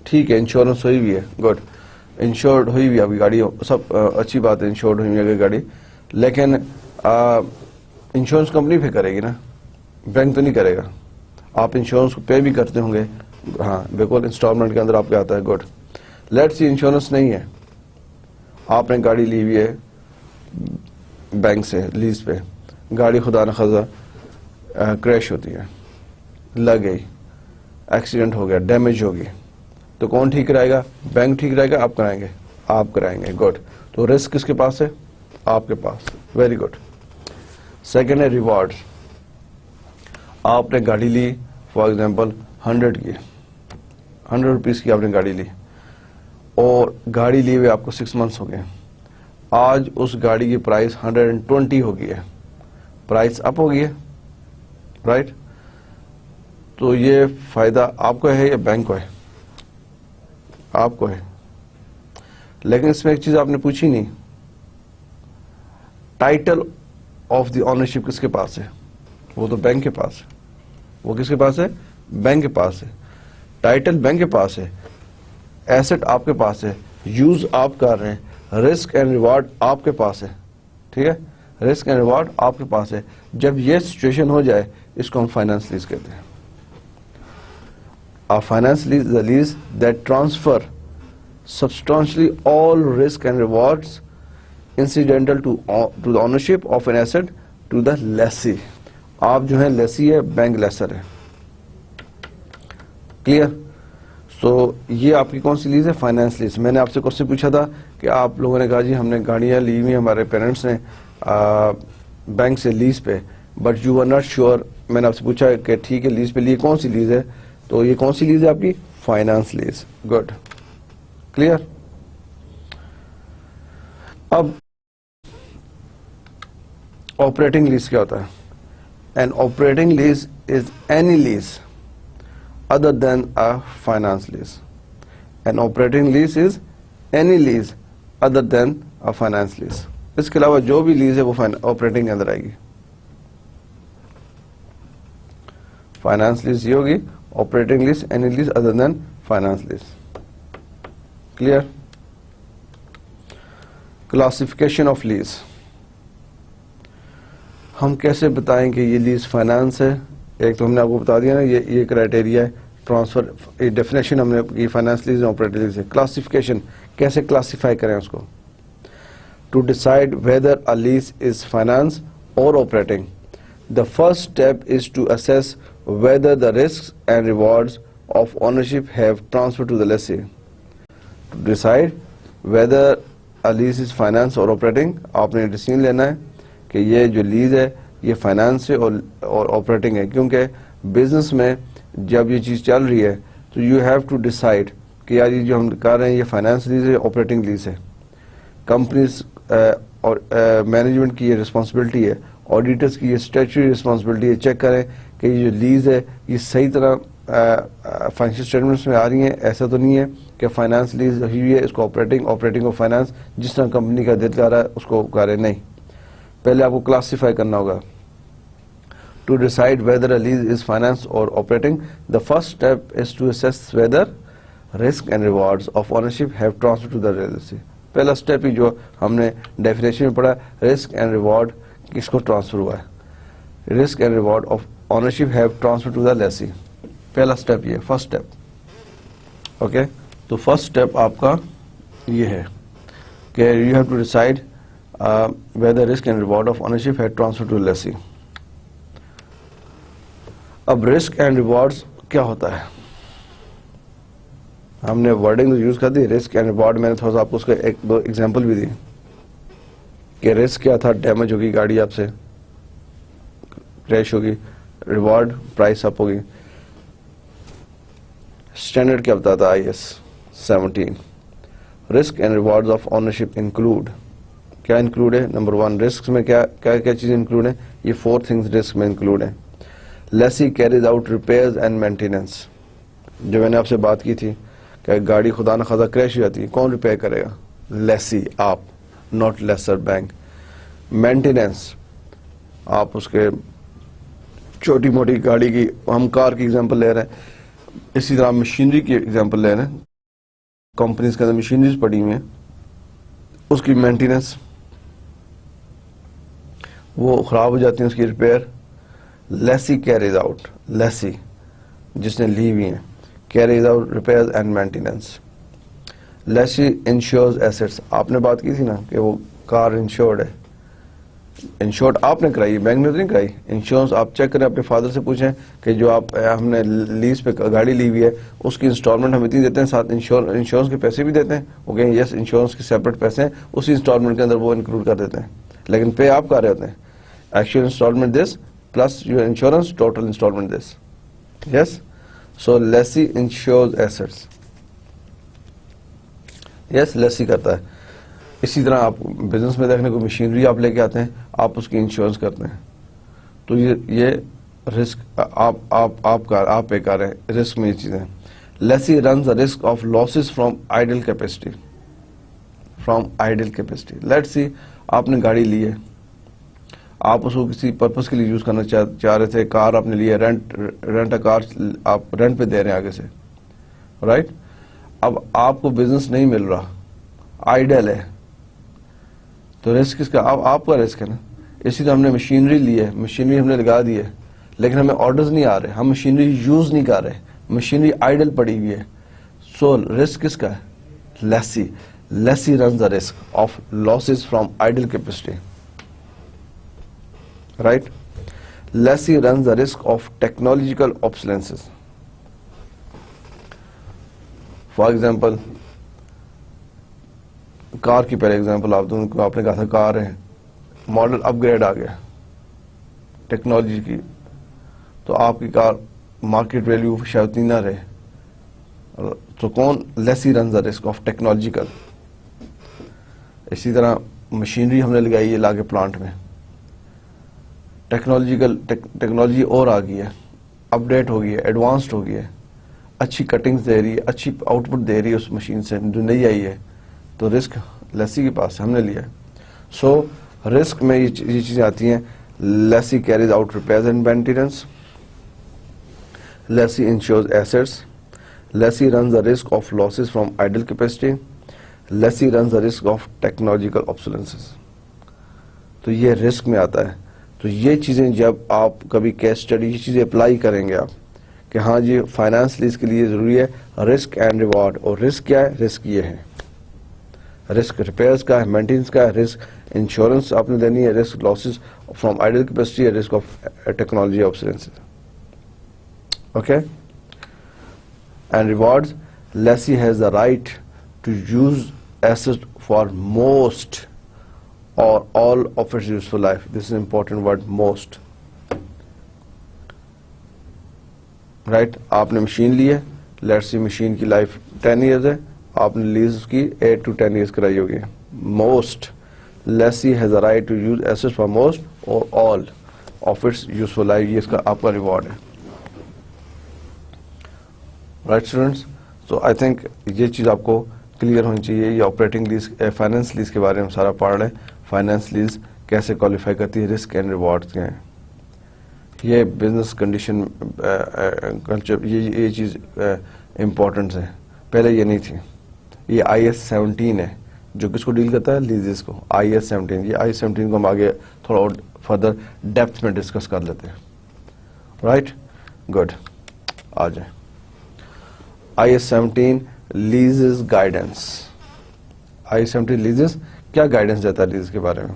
ٹھیک ہے, انشورنس ہوئی ہوئی ہے, گڈ, انشورڈ ہوئی ہوئی ہے آپ کی گاڑی, سب اچھی بات ہے, انشورڈ ہوئی ہوئی ہے گاڑی. لیکن انشورنس کمپنی پہ کرے گی نا, بینک تو نہیں کرے گا. آپ انشورنس کو پے بھی کرتے ہوں گے, ہاں بالکل, انسٹالمنٹ کے اندر آپ کے آتا ہے, گڈ. لیٹ سی انشورنس نہیں ہے, آپ نے گاڑی لی ہوئی ہے بینک سے لیز پہ, گاڑی خدا نخواستہ کریش ہوتی ہے, لگ گئی, ایکسیڈنٹ ہو گیا, ڈیمیج ہوگی, تو کون ٹھیک کرائے گا؟ بینک ٹھیک کرائے گا, آپ کرائیں گے؟ آپ کرائیں گے, گڈ. تو رسک کس کے پاس ہے؟ آپ کے پاس, ویری گڈ. سیکنڈ ہے ریوارڈ. آپ نے گاڑی لی فار ایگزامپل 100 کی, 100 روپیز کی آپ نے گاڑی لی, اور گاڑی لی ہوئے آپ کو 6 منتھس ہو گئے. آج اس گاڑی کی پرائس 120 ہو گئی ہے, پرائس اپ ہو گئی ہے, رائٹ. تو یہ فائدہ آپ کو ہے یا بینک کو ہے؟ آپ کو ہے. لیکن اس میں ایک چیز آپ نے پوچھی نہیں, ٹائٹل آف دی آنرشپ کس کے پاس ہے؟ وہ تو بینک کے پاس ہے. وہ کس کے پاس ہے؟ بینک کے پاس ہے. ٹائٹل بینک کے پاس ہے, ایسٹ آپ کے پاس ہے, یوز آپ کر رہے ہیں, رسک اینڈ ریوارڈ آپ کے پاس ہے, ٹھیک ہے, رسک اینڈ ریوارڈ آپ کے پاس ہے. جب یہ سچویشن ہو جائے اس کو ہم فائنانس لیز کہتے ہیں. A finance lease is a lease that transfer substantially all risk and rewards incidental to the ownership of an asset to the lessee. آپ جو ہیں لیسی ہے, بینک لیسر ہے, کلیئر. سو یہ آپ کی کون سی لیز ہے؟ Finance lease. میں نے آپ سے کوشچن پوچھا تھا کہ آپ لوگوں نے کہا جی ہم نے گاڑیاں لی ہوئی ہمارے پیرنٹس نے بینک سے لیز پہ, but you are not sure. میں نے آپ سے پوچھا کہ ٹھیک ہے لیز پہ لی, کون سی لیز ہے؟ تو یہ کون سی لیز ہے آپ کی؟ Finance lease, good, clear. اب آپریٹنگ لیز کیا ہوتا ہے؟ An operating lease is any lease other than a finance lease. An operating lease is any lease other than a finance lease. اس کے علاوہ جو بھی لیز ہے وہ آپریٹنگ کے اندر آئے گی. فائنانس لیز یہ ہوگی, operating lease any lease other than finance lease. Clear? Classification of lease, ہم کیسے بتائیں کہ یہ لیز فائنانس ہے؟ ایک تو ہم نے آپ کو بتا دیا نا, یہ کرائٹیریا ہے ٹرانسفر, یہ ڈیفینیشن ہم نے, یہ فائنانس لیز آپریٹنگ لیز ہے. کلاسیفیکیشن کیسے کلاسیفائی کریں اس کو؟ To decide whether a lease is finance or operating, the first step is to assess whether the risks and rewards of ownership have transferred to the lessee. To decide whether a lease is finance or operating, آپ نے ڈیسیژن لینا ہے کہ یہ جو لیز ہے یہ فائنانس ہے اور آپریٹنگ ہے. کیونکہ بزنس میں جب یہ چیز چل رہی ہے تو یو ہیو ٹو ڈیسائڈ کہ یار یہ جو ہم کر رہے ہیں یہ فائنانس لیز ہے, آپریٹنگ لیز ہے. کمپنیز اور مینجمنٹ کی یہ رسپانسبلٹی ہے, آڈیٹرز کی یہ اسٹیچوری رسپانسبلٹی ہے, چیک کریں کہ یہ جو لیز ہے یہ صحیح طرح فائنینشیل اسٹیٹمنٹس میں آ رہی ہیں. ایسا تو نہیں ہے کہ فائنانس لیز ہوئی ہے اس کو آپریٹنگ اور فائنانس جس طرح کمپنی کا دل کر رہا ہے اس کو کر رہے. نہیں, پہلے آپ کو کلاسیفائی کرنا ہوگا. To decide whether a lease is finance or operating, the first step is to assess whether risk and rewards of ownership have transfer to the lessee. پہلا اسٹیپ ہی جو ہم نے ڈیفینیشن میں پڑھا, رسک اینڈ ریوارڈ کس کو ٹرانسفر ہوا ہے؟ Risk and reward of ownership have transfer to the lessee. پہلا اسٹیپ یہ, فرسٹ اسٹیپ. اوکے, تو فرسٹ اسٹیپ آپ کا یہ ہے کہ you have to decide whether risk and reward of ownership have transfer to lessee. اب رسک اینڈ ریوارڈز کیا ہوتا ہے؟ ہم نے ورڈنگ یوز کر دی, رسک اینڈ ریوارڈ. میں نے تھوڑا سا آپ کو اس کا ایک دو ایگزامپل بھی دی کہ رسک کیا تھا, ڈیمیج ہوگی گاڑی آپ سے, کریش ہوگی. ریوارڈ پرائس اپ ہوگی. اسٹینڈرڈ کیا بتاتا ہے IAS 17. Risk and rewards of ownership include, کیا انکلوڈ ہے؟ نمبر 1, رسک میں کیا کیا چیزیں انکلوڈ ہیں؟ یہ 4 تھنگز رسک میں انکلوڈ ہیں. Lessee carries out repairs and maintenance, جو میں نے آپ سے بات کی تھی کہ گاڑی خدا نخواستہ کریش ہو جاتی ہے, کون ریپیئر کرے گا؟ لیسی, آپ, ناٹ لیسر بینک. مینٹیننس, آپ اس کے چھوٹی موٹی گاڑی کی, ہم کار کی ایگزامپل لے رہے ہیں, اسی طرح مشینری کی ایگزامپل لے رہے ہیں. کمپنیز کے اندر مشینریز پڑی ہوئی ہیں, اس کی مینٹیننس, وہ خراب ہو جاتی ہیں, اس کی repair. Lessee carries out, lessee جس نے لی ہوئی ہیں, carries out repairs and maintenance. Lessee insures assets, آپ نے بات کی تھی نا کہ وہ کار انشورڈ ہے. انشورڈ آپ نے کرائی, بینک نے تو نہیں کرائی. انشورنس آپ چیک کریں, اپنے فادر سے پوچھیں کہ جو آپ ہم نے لیز پہ گاڑی لی ہوئی ہے اس کی انسٹالمنٹ ہم اتنی دیتے ہیں, ساتھ انشورنس کے پیسے بھی دیتے ہیں. وہ کہیں یس انشورنس کے سیپریٹ پیسے ہیں, اسی انسٹالمنٹ کے اندر وہ انکلوڈ کر دیتے ہیں, لیکن پے آپ کر رہے ہوتے ہیں. ایکچوئل انسٹالمنٹ دس plus your insurance, total installment دس. Yes, so lessee insures assets. Yes, lessee کرتا ہے. اسی طرح آپ بزنس میں دیکھنے کو مشینری آپ لے کے آتے ہیں, آپ اس کی انشورنس کرتے ہیں, تو یہ رسک آپ پے کر رہے ہیں. رسک میں یہ چیزیں. Lessee runs the risk of losses from idle capacity. Let see آپ نے گاڑی لی ہے, آپ اس کو کسی پرپز کے لیے یوز کرنا چاہ رہے تھے. کار آپ نے لی ہے, رینٹ کار آپ رینٹ پہ دے رہے ہیں آگے سے, رائٹ. اب آپ کو بزنس نہیں مل رہا, آئیڈل ہے, تو رسک کس کا؟ آپ کا رسک ہے نا. اسی طرح ہم نے مشینری لی ہے, مشینری ہم نے لگا دی ہے, لیکن ہمیں آرڈرز نہیں آ رہے, ہم مشینری یوز نہیں کر رہے, مشینری آئیڈل پڑی ہوئی ہے. سو رسک کس کا ہے؟ Lessee. Lessee runs the risk of losses from idle capacity, right. Lessee runs the risk of technological obsolescence. For example car کی پہلے ایگزامپل آپ دوں, آپ نے کہا تھا کار ہے, ماڈل اپ گریڈ آ گیا ٹیکنالوجی کی, تو آپ کی کار مارکیٹ ویلیو شاید اتنی نہ رہے, تو کون؟ Lessee runs the risk of technological. اسی طرح مشینری ہم نے لگائی ہے لاگے پلانٹ میں, ٹیکنالوجی اور آ گئی ہے, اپ ڈیٹ ہو گئی ہے, ایڈوانسڈ ہو گئی ہے, اچھی کٹنگز دے رہی ہے, اچھی آؤٹ پٹ دے رہی ہے اس مشین سے جو نئی آئی ہے, تو رسک لیسی کے پاس ہم نے لیا ہے. سو رسک میں یہ چیزیں آتی ہیں. Lessee carries out repairs and maintenance, lessee insures assets, lessee runs the risk of losses from idle capacity, lessee runs the risk of technological obsolescence. تو یہ رسک میں آتا ہے. تو یہ چیزیں جب آپ کبھی کیس اسٹڈی یہ چیزیں اپلائی کریں گے آپ کہ ہاں جی فائنانس لیز کے لیے ضروری ہے رسک اینڈ ریوارڈ. اور رسک کیا ہے؟ رسک یہ ہے, رسک ریپیئرس کا ہے, مینٹیننس کا ہے, رسک انشورنس آپ نے دینی ہے, risk losses from idle capacity, risk of technology obsolescence. Okay. And rewards, lessee has the right to use asset for most or all of its useful life. This is an important word, most. Right? آپ نے مشین لی ہے, لیٹس سی مشین کی لائف 10 years ہے, آپ نے لیز کی 8 to 10 years کرائی ہوگی. Most, lessee has a right to use assets for most or all of its useful life. یہ اس کا آپ کا ریوارڈ ہے. Right students? So I think یہ چیز آپ کو کلیئر ہونی چاہیے. یہ آپریٹنگ لیز, فائنانس لیز کے بارے میں سارا پڑھ رہے ہیں. فائنانس لیز کیسے کوالیفائی کرتی ہے, رسک اینڈ ریوارڈ کیا ہیں, یہ بزنس کنڈیشن کلچر, یہ چیز امپورٹنٹ ہے. پہلے یہ نہیں تھی. یہ IS-17 ہے جو کس کو ڈیل کرتا ہے, لیزز کو. IS-17, یہ IS-17 کو ہم آگے تھوڑا اور فردر ڈیپتھ میں ڈسکس کر لیتے ہیں. Right, good. آ جائیں. IS-17 لیزز guidance. IS-17 لیزز کیا گائیڈنس دیتا ہے لیز کے بارے میں؟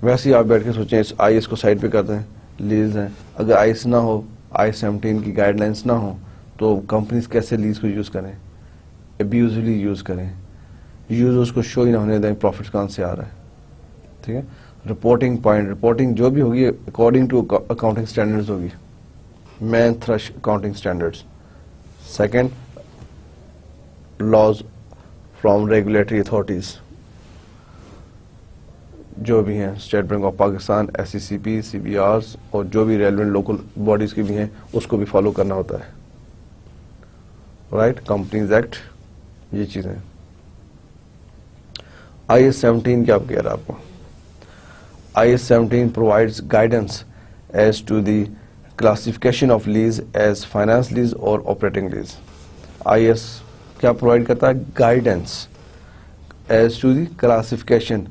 ویسے ہی آپ بیٹھ کے سوچیں اس IS کو سائڈ پہ کر دیں, لیز ہیں. اگر IS نہ ہو, IS-17 کی گائیڈ لائنس نہ ہو تو کمپنیز کیسے لیز کو یوز کریں, ابیوزلی یوز کریں, یوزرز کو شو ہی نہ ہونے دیں پروفٹ کہاں سے آ رہا ہے. ٹھیک ہے. رپورٹنگ پوائنٹ, رپورٹنگ جو بھی ہوگی اکارڈنگ ٹو اکاؤنٹنگ اسٹینڈرڈز ہوگی, مین تھرش accounting standards. Second, laws from regulatory authorities جو بھی ہیں, State Bank of Pakistan, SECP, CBRs اور جو بھی ریلیونٹ لوکل باڈیز کی بھی ہیں اس کو بھی فالو کرنا ہوتا ہے. رائٹ, کمپنیز ایکٹ, یہ چیزیں. IS-17 کیا کہہ رہا ہے آپ کو؟ IS-17 provides guidance as to the classification of lease as finance lease or operating lease. IS کیا پرووائڈ کرتا ہے؟ Guidance as to the classification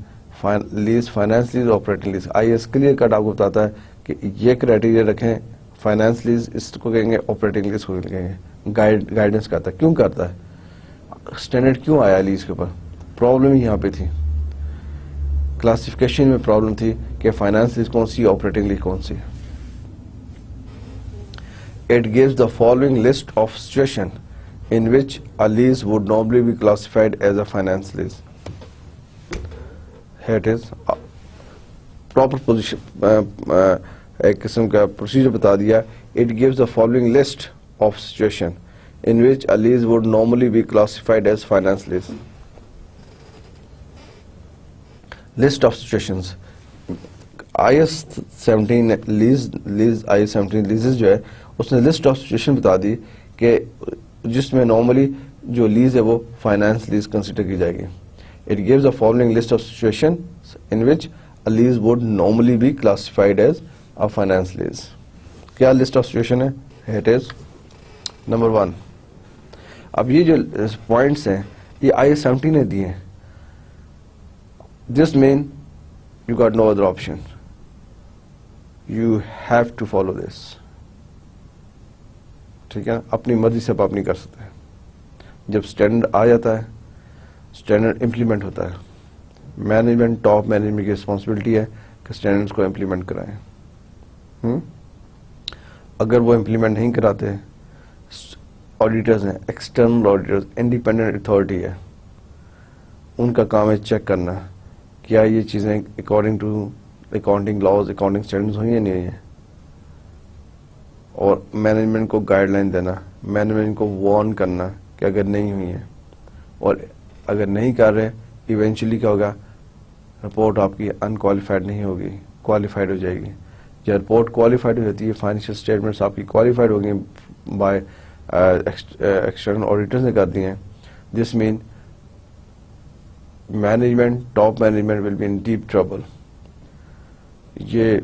lease, finance lease, operating lease. IS clear cut آپ کو بتاتا ہے کہ یہ کرائٹیریا رکھیں, فائنانس لیز اس کو کہیں گے, آپریٹنگ لیز کو کہیں گے. گائیڈنس کرتا ہے. کیوں کرتا ہے؟ اسٹینڈرڈ کیوں آیا لیز کے اوپر؟ پرابلم یہاں پہ تھی, کلاسیفیکیشن میں پرابلم تھی کہ فائنانس لیز کون سی, آپریٹنگ لیز کون سی. It gives the following list of situation in which a lease would normally be classified as a finance lease. Here it is. Proper position, ایک قسم کا پروسیجر بتا دیا. It gives the following list of situation in which a lease would normally be classified as finance lease. List of situations. IS-17 IS-17 leases جو ہے اس نے لسٹ آف سچویشن بتا دی کہ جس میں نارملی جو لیز ہے وہ فائنانس لیز کنسیڈر کی جائے گی. It gives a following list of situation in which a lease would normally be classified as a finance lease. کیا لسٹ آف سچویشن ہے؟ It is number 1. اب یہ جو پوائنٹس ہیں یہ IS-17 نے دیے ہیں. This mean you got no other option, you have to follow this. ٹھیک ہے, اپنی مرضی سے آپ نہیں کر سکتے. جب اسٹینڈرڈ آ جاتا ہے, اسٹینڈرڈ امپلیمنٹ ہوتا ہے. مینجمنٹ, ٹاپ مینجمنٹ کی رسپانسبلٹی ہے کہ اسٹینڈرڈس کو امپلیمنٹ کرائیں. اگر وہ امپلیمنٹ نہیں کراتے, آڈیٹرز ہیں, ایکسٹرنل آڈیٹرز, انڈیپینڈنٹ اتھارٹی ہے, ان کا کام ہے چیک کرنا کیا یہ چیزیں according to accounting laws, accounting standards ہوئی یا نہیں ہوئی ہیں, اور مینجمنٹ کو گائیڈ لائن دینا, مینجمنٹ کو وارن کرنا کہ اگر نہیں ہوئی ہیں, اور اگر نہیں کر رہے ایونچولی کیا ہوگا, رپورٹ آپ کی انکوالیفائڈ نہیں ہوگی, کوالیفائڈ ہو جائے گی. جب رپورٹ کوالیفائڈ ہو جاتی ہے, فائنینشیل اسٹیٹمنٹس آپ کی کوالیفائڈ ہو گئی بائی ایکسٹرنل آڈیٹرز نے کر دی ہیں, جس مین management, top management will be in deep trouble. یہ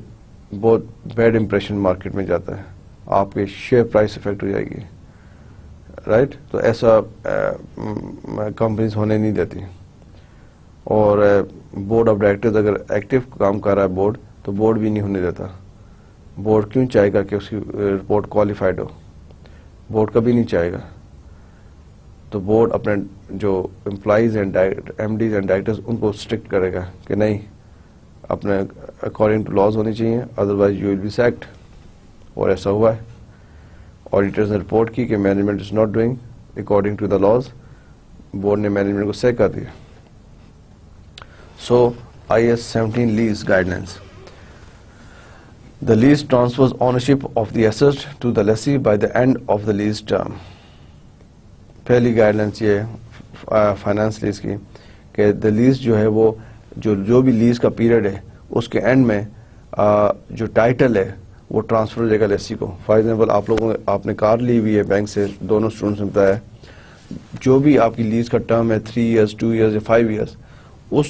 بہت بیڈ امپریشن مارکیٹ میں جاتا ہے, آپ کے شیئر پرائس افیکٹ ہو جائے گی, رائٹ. تو ایسا کمپنیز ہونے نہیں دیتی. اور بورڈ آف ڈائریکٹرز اگر ایکٹیو کام کر رہا ہے بورڈ, تو بورڈ بھی نہیں ہونے دیتا. بورڈ کیوں چاہے گا کہ اس کی رپورٹ کوالیفائڈ ہو؟ بورڈ کبھی نہیں چاہے گا. تو بورڈ اپنے جو امپلائیز ہیں, ایم ڈیز اینڈ ڈائریکٹرز, ان کو اسٹرکٹ کرے گا کہ نہیں, اپنے اکارڈنگ ٹو لاز ہونی چاہیے, otherwise you will be sacked. اور ایسا ہوا ہے. آڈیٹرز نے رپورٹ کی کہ management is not doing according to the laws. Board نے مینجمنٹ کو سیک کر دیا. So IAS 17 lease guidelines. The lease transfers ownership of the asset to the lessee by the end of the lease term. پہلی گائیڈ لائنس یہ ہے فائنانس لیز کی کہ دا لیز جو ہے وہ جو بھی لیز کا پیریڈ ہے اس کے اینڈ میں جو ٹائٹل ہے وہ ٹرانسفر ہو جائے گا لیسی کو. فار ایگزامپل آپ نے کار لی ہوئی ہے بینک سے, دونوں اسٹوڈنٹس نے بتایا, جو بھی آپ کی لیز کا ٹرم ہے 3 years 2 years یا 5 years, اس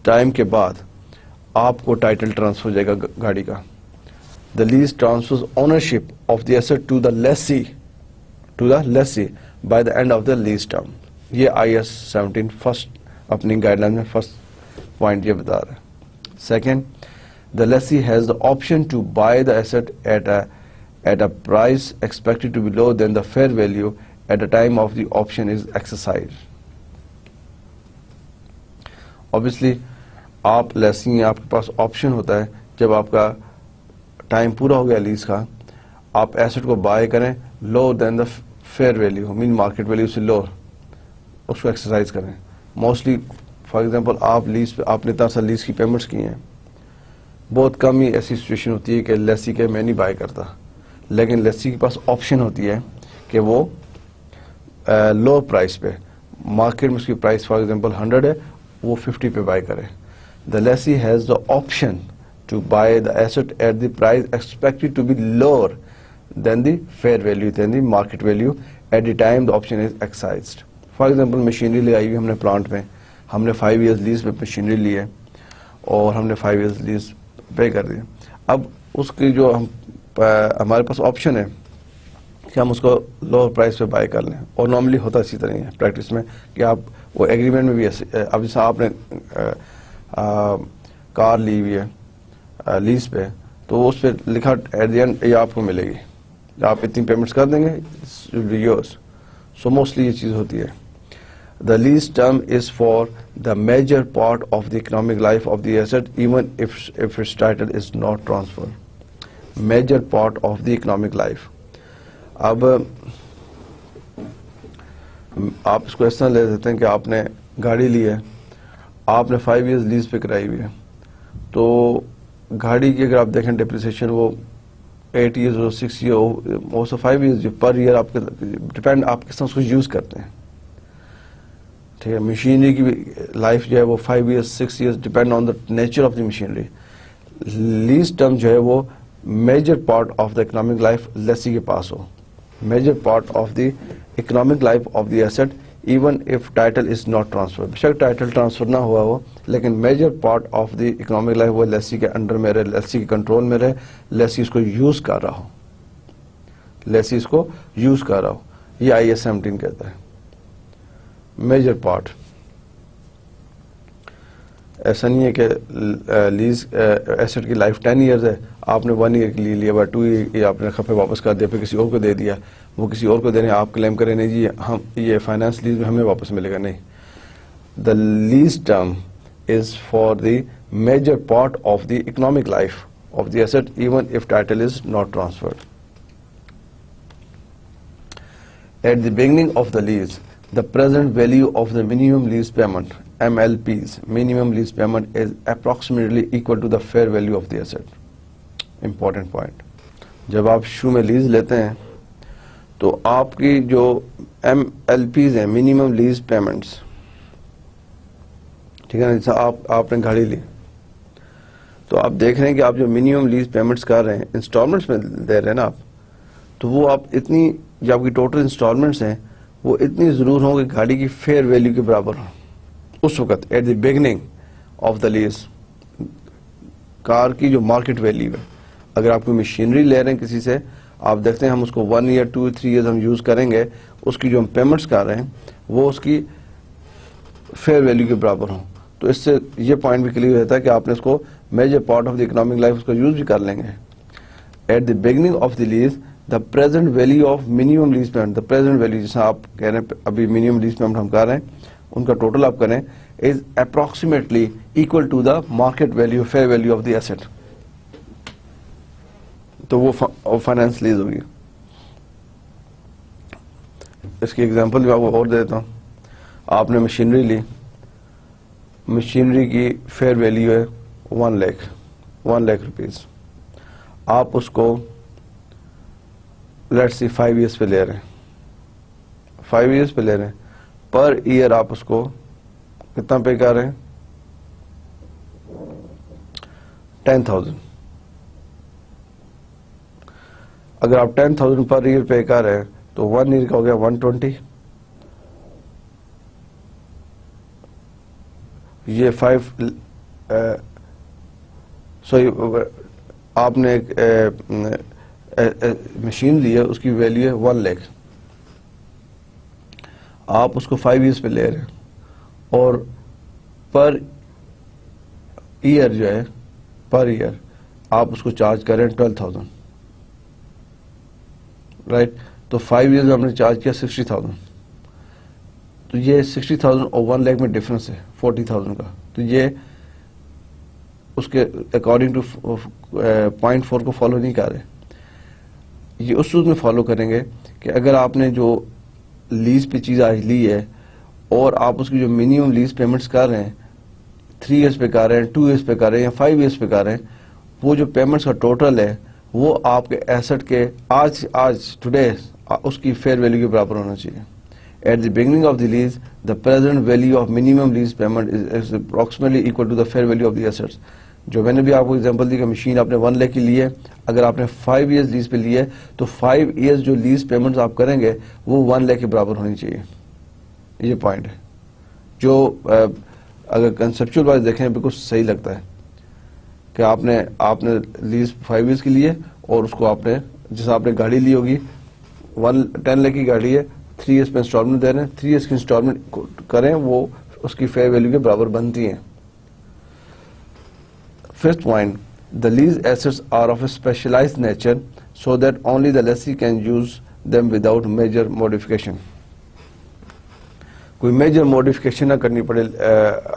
ٹائم کے بعد آپ کو ٹائٹل ٹرانسفر ہو جائے گا گاڑی کا. The lease transfer ownership of the asset to the lessee by the end of the lease term. یہ IAS 17 فرسٹ اپنی گائیڈ لائن میں فرسٹ پوائنٹ یہ بتا رہا ہے. Second, the lessee has the option to buy the asset at a price expected to be lower than the fair value at the time of the option is exercised. Obviously آپ لیسی ہیں, آپ کے پاس آپشن ہوتا ہے جب آپ کا ٹائم پورا ہو گیا لیز کا, آپ ایسٹ کو بائی کریں lower than the fair value, mean market value سے لوور, اس کو ایکسرسائز کریں. موسٹلی فار ایگزامپل آپ لیز پہ آپ نے اتنا سا لیز کی پیمنٹس کی ہیں, بہت کم ہی ایسی سچویشن ہوتی ہے کہ لیسی کے میں نہیں بائی کرتا, لیکن لیسی کے پاس آپشن ہوتی ہے کہ وہ لو پرائس پہ, مارکیٹ میں اس کی پرائس فار ایگزامپل 100 ہے, وہ 50 پہ بائی کرے. The lessee has the option to buy the asset at the price expected to be lower than the fair value, then the market value at the time the option is exercised. For example machinery لے آئی ہوئی ہم نے پلانٹ میں, ہم نے 5 years لیز پہ مشینری لی ہے اور ہم نے 5 years لیز پے کر دیا. اب اس کی جو ہمارے پاس آپشن ہے کہ ہم اس کو لوور پرائس پہ بائی کر لیں, اور نارملی ہوتا اسی طرح ہی ہے پریکٹس میں کہ آپ وہ ایگریمنٹ میں بھی ایسے, اب جیسا آپ نے کار لی ہوئی ہے لیز پہ, تو اس پہ لکھا ایٹ دی اینڈ یہ آپ کو ملے گی, آپ اتنی پیمنٹس کر دیں گے یورس. سو موسٹلی یہ چیز ہوتی ہے. The lease term is for the major part of the economic life of the asset, even if its title is not transferred. Major part of the economic life. اب آپ اس کو اس طرح لے دیتے ہیں کہ آپ نے گاڑی لی ہے, آپ نے 5 years لیز پہ کرائی ہوئی ہے, تو گاڑی کی اگر آپ دیکھیں ڈپریسیشن وہ 8 years ہو 6 years ہو 5 years پر ایئر آپ کے ڈپینڈ آپ کس طرح اس کو یوز کرتے ہیں. ٹھیک ہے, مشینری کی بھی لائف جو ہے وہ 5 years 6 years depend on the nature of the machinery. Lease term جو ہے وہ major part of the economic life lessee کے پاس ہو, major part of the economic life of the asset even if title is not transfer. بے شک ٹائٹل ٹرانسفر نہ ہوا ہو, لیکن major part of the economic life وہ لیسی کے انڈر میں رہے, لیسی کے کنٹرول میں رہے, لیسی اس کو یوز کر رہا ہو, لیسی اس کو یوز کر رہا ہو. یہ IAS 17 کہتا ہے میجر پارٹ. ایسا نہیں ہے کہ لیز ایسٹ کی لائف 10 years ہے, آپ نے 1 year کی لی لیا, 2 year آپ نے خفے واپس کر دیا, پھر کسی اور کو دے دیا, وہ کسی اور کو دے رہے ہیں, آپ کلیم کریں نہیں جی ہم یہ فائنانس لیز میں ہمیں واپس ملے گا. نہیں, the lease term is for the major part of the economic life of the asset even if title is not transferred. At the beginning of the lease, the present value of the minimum lease payment MLPs, minimum lease payment, is approximately equal to the fair value of the asset. Important point. جب آپ شروع میں لیز لیتے ہیں تو آپ کی جو MLPs ہیں, minimum lease payments, ٹھیک ہے نا, جیسا آپ نے گاڑی لی تو آپ دیکھ رہے ہیں کہ آپ جو منیمم لیز پیمنٹس کر رہے ہیں انسٹالمنٹس میں دے رہے ہیں نا آپ, تو وہ آپ اتنی جو آپ کی ٹوٹل انسٹالمنٹس ہیں وہ اتنی ضرور ہوں کہ گاڑی کی فیئر ویلیو کے برابر ہوں. اس وقت at the beginning of the lease car کی جو مارکیٹ ویلیو ہے. اگر آپ کوئی مشینری لے رہے ہیں کسی سے, آپ دیکھتے ہیں ہم اس کو 1 year 2 3 years ہم یوز کریں گے, اس کی جو ہم پیمنٹس کر رہے ہیں وہ اس کی فیئر ویلیو کے برابر ہوں. تو اس سے یہ پوائنٹ بھی کلیئر ہوتا ہے کہ آپ نے اس کو major part of the economic life اس کو یوز بھی کر لیں گے. At the beginning of the lease the present value of minimum lease payment, the present value جیسا آپ کہہ رہے ہیں ابھی منیمم لیز پیمنٹ ہم کر رہے ہیں ان کا ٹوٹل آپ کریں is approximately equal to the market value fair value of the asset. تو وہ فائنانس لیز ہوگی. اس کی ایگزامپل بھی آپ کو اور دیتا ہوں. آپ نے مشینری لی, مشینری کی فیئر ویلیو ہے 1 lakh روپیز. آپ اس کو لیٹس سی 5 years پہ لے رہے ہیں, 5 years پہ لے رہے ہیں. پر ایئر آپ اس کو کتنا پے کر رہے ہیں, 10,000. اگر آپ 10,000 پر ایئر پے کر رہے ہیں تو 1 year کا ہو گیا 120. یہ 5 آپ نے ایک مشین لی ہے, اس کی ویلیو ہے 1 lakh. آپ اس کو 5 years پہ لے رہے ہیں اور پر ایئر جو ہے پر ایئر آپ اس کو چارج کر رہے ہیں 12,000. رائٹ, تو 5 years میں ہم نے چارج کیا 60,000. تو یہ 60,000 اور 1 lakh میں ڈفرنس ہے 40,000 کا. تو یہ اس کے اکارڈنگ ٹو 0.4 کو فالو نہیں کر رہے. یہ اس صورت میں فالو کریں گے کہ اگر آپ نے جو لیز پہ چیز آج لی ہے اور آپ اس کی جو منیمم لیز پیمنٹس کر رہے ہیں 3 years پہ کر رہے ہیں, 2 years پہ کر رہے ہیں یا 5 years پہ کر رہے ہیں, وہ جو پیمنٹس کا ٹوٹل ہے وہ آپ کے ایسٹ کے آج ٹوڈے اس کی فیئر ویلیو کے برابر ہونا چاہیے. At the beginning of the lease the present value of minimum lease payment is approximately equal to the fair value of the assets. جو میں نے بھی آپ کو ایگزامپل دی کہ مشین آپ نے 1 lakh کی لی ہے, اگر آپ نے 5 years لیز پہ لی ہے تو 5 years جو لیز پیمنٹس آپ کریں گے وہ 1 lakh کے برابر ہونی چاہیے. یہ پوائنٹ ہے جو اگر کنسپچل وائز دیکھیں بالکل صحیح لگتا ہے کہ آپ نے لیز 5 years کی لی ہے اور اس کو آپ نے جیسا آپ نے گاڑی لی ہوگی 10 lakh کی گاڑی ہے, 3 years پہ انسٹالمنٹ دے رہے ہیں, 3 years کی انسٹالمنٹ کریں وہ اس کی فیئر ویلیو کے برابر بنتی ہیں. Fifth point, the lease assets are of a specialized nature so that only the lessee can use them without major modification. کوئی میجر موڈیفکیشن نہ کرنی پڑے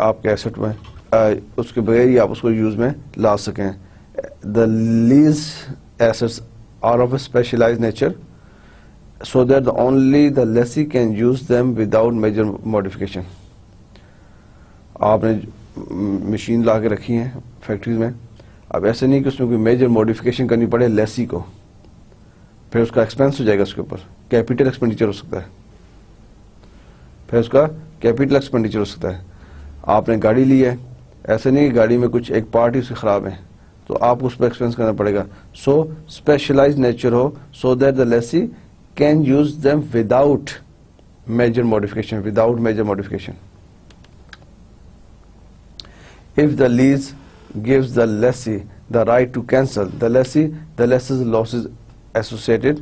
آپ کے ایسٹ میں, اس کے بغیر ہی آپ اس کو یوز میں لا سکیں. The lease assets are of a specialized nature so that only the lessee can use them without major modification. آپ نے مشین لا کے رکھی ہیں فیکٹریز میں, اب ایسے نہیں کہ اس میں کوئی میجر موڈیفکیشن کرنی پڑے لیسی کو, پھر اس کا ایکسپینس ہو جائے گا, اس کے اوپر کیپیٹل ایکسپینڈیچر ہو سکتا ہے, پھر اس کا کیپیٹل ایکسپینڈیچر ہو سکتا ہے. آپ نے گاڑی لی ہے, ایسے نہیں کہ گاڑی میں کچھ ایک پارٹ ہی اس کی خراب ہے تو آپ کو اس پہ ایکسپینس کرنا پڑے گا. سو اسپیشلائز نیچر ہو so that the lessee can use them without major modification. If the lease gives the lessee the right to cancel, the lesser's losses associated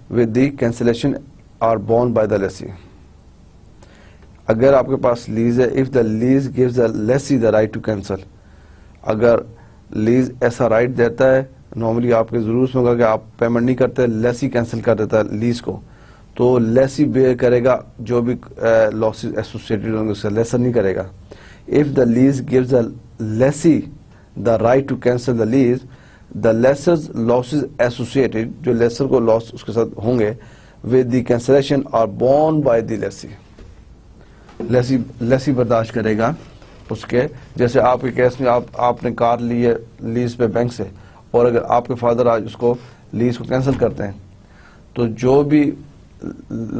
with the cancellation are borne by the lessee. اگر آپ کے پاس لیز ہے, if the lease gives the lessee the right to cancel, اگر لیز ایسا رائٹ دیتا ہے, نارملی آپ کے ضرور ہوگا کہ آپ پیمنٹ نہیں کرتے, لیسی کینسل کر دیتا ہے لیز کو, تو لیسی بیئر کرے گا جو بھی لاسز ایسوسیٹڈ ہوں گے, اس سے لیسر نہیں کرے گا. If the lease gives the lessee the right to cancel the lease, the lesser's losses associated, جو لیسر کو لاس اس کے ساتھ ہوں گے, with the cancellation are borne by the lessee. Lessee برداشت کرے گا اس کے, جیسے آپ کے کیس میں آپ نے کار لی ہے لیز پہ بینک سے, اور اگر آپ کے فادر آج اس کو لیز کو کینسل کرتے ہیں تو جو بھی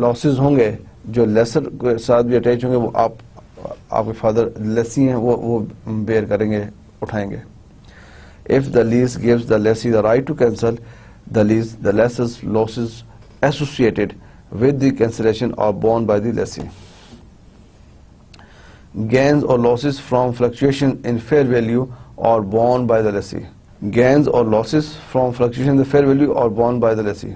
لاسز ہوں گے جو لیسر کے ساتھ بھی اٹیچ ہوں گے وہ آپ کے فادر لیسی ہیں وہ بیئر کریں گے, اٹھائیں گے. If the lease gives the lessee the right to cancel the lease, the lesser's losses associated with the cancellation are borne by the lessee. gains or losses from fluctuation in fair value or borne by the lessee. Gains or losses from fluctuation in the fair value or borne by the lessee.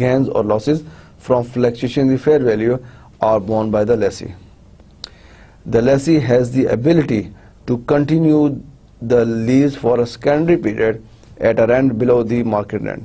gains or losses from fluctuation in the fair value are borne by the lessee. The lessee has the ability to continue the lease for a secondary period at a rent below the market rent.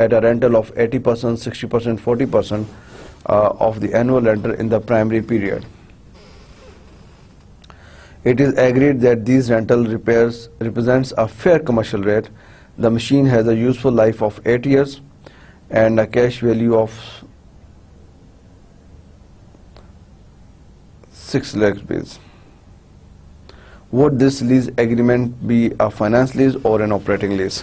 at a rental of 80%, 60%, 40% of the annual rental in the primary period. It is agreed that these rental repairs represents a fair commercial rate. The machine has a useful life of 8 years and a cash value of 6 lakh rupees. Would this lease agreement be a finance lease or an operating lease?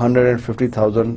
150,000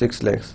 6 lakhs.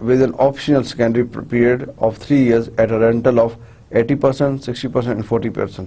with an optional secondary period of 3 years at a rental of 80%, 60% and 40%.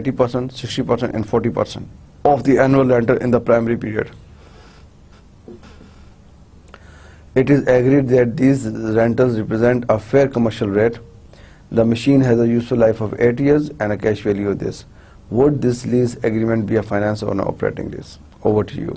80%, 60% and 40% of the annual rental in the primary period. It is agreed that these rentals represent a fair commercial rate. The machine has a useful life of 8 years and a cash value of this. Would this lease agreement be a finance or an operating lease? Over to you.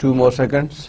2 more seconds.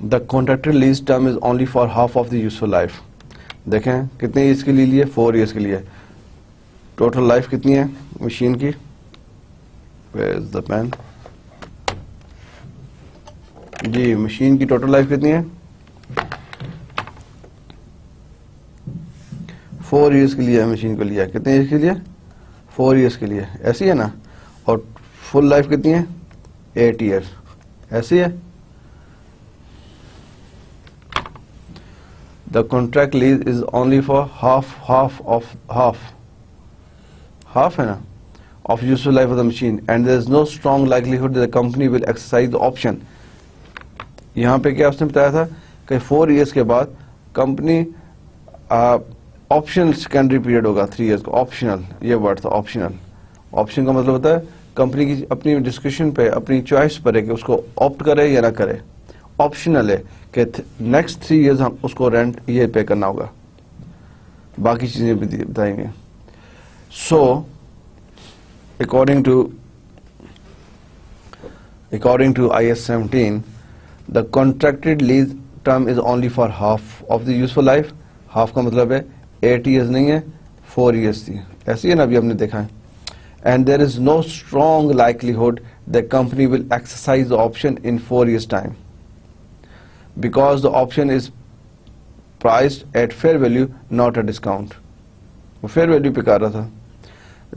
The contracted lease term is only for half of the useful life. دیکھیں کتنے ایئرس کے لیے 4 ایئرس کے لیے. ٹوٹل لائف کتنی ہے مشین کی؟ Where is the pen? جی مشین کی ٹوٹل لائف کتنی ہے؟ 4 ایئرس کے لیے مشین کو لیا. کتنے ایئرس کے لیے؟ 4 ایئرس کے لیے. ایسی ہے نا. اور فل لائف کتنی ہے؟ 8 ایئرس. ایسی ہے. The contract lease is only for half ہے نا of useful life of the machine and there is no strong likelihood that the company will exercise the option. یہاں پہ کیا اس نے بتایا تھا کہ 4 ایئرس کے بعد کمپنی آپشنل سیکنڈری پیریڈ ہوگا 3 ایئرس کا. آپشنل یہ ورڈ تھا آپشنل. آپشن کا مطلب ہوتا ہے کمپنی کی اپنی ڈسکشن پہ اپنی چوائس پر ہے کہ اس کو آپٹ کرے یا نہ کرے. آپشنل ہے کہ نیکسٹ 3 ایئرز ہم اس کو رینٹ یہ پے کرنا ہوگا. باقی چیزیں بھی بتائیں گے. سو according to IS 17 the contracted lease term is only for half of the useful life. half کا مطلب ہے 8 years نہیں ہے 4 years تھی. ایسی ہے نا ابھی ہم نے دیکھا ہے. and there is no strong likelihood that company will exercise the option in 4 years time because the option is priced at fair value not a discount. وہ fair value پہ کر رہا تھا.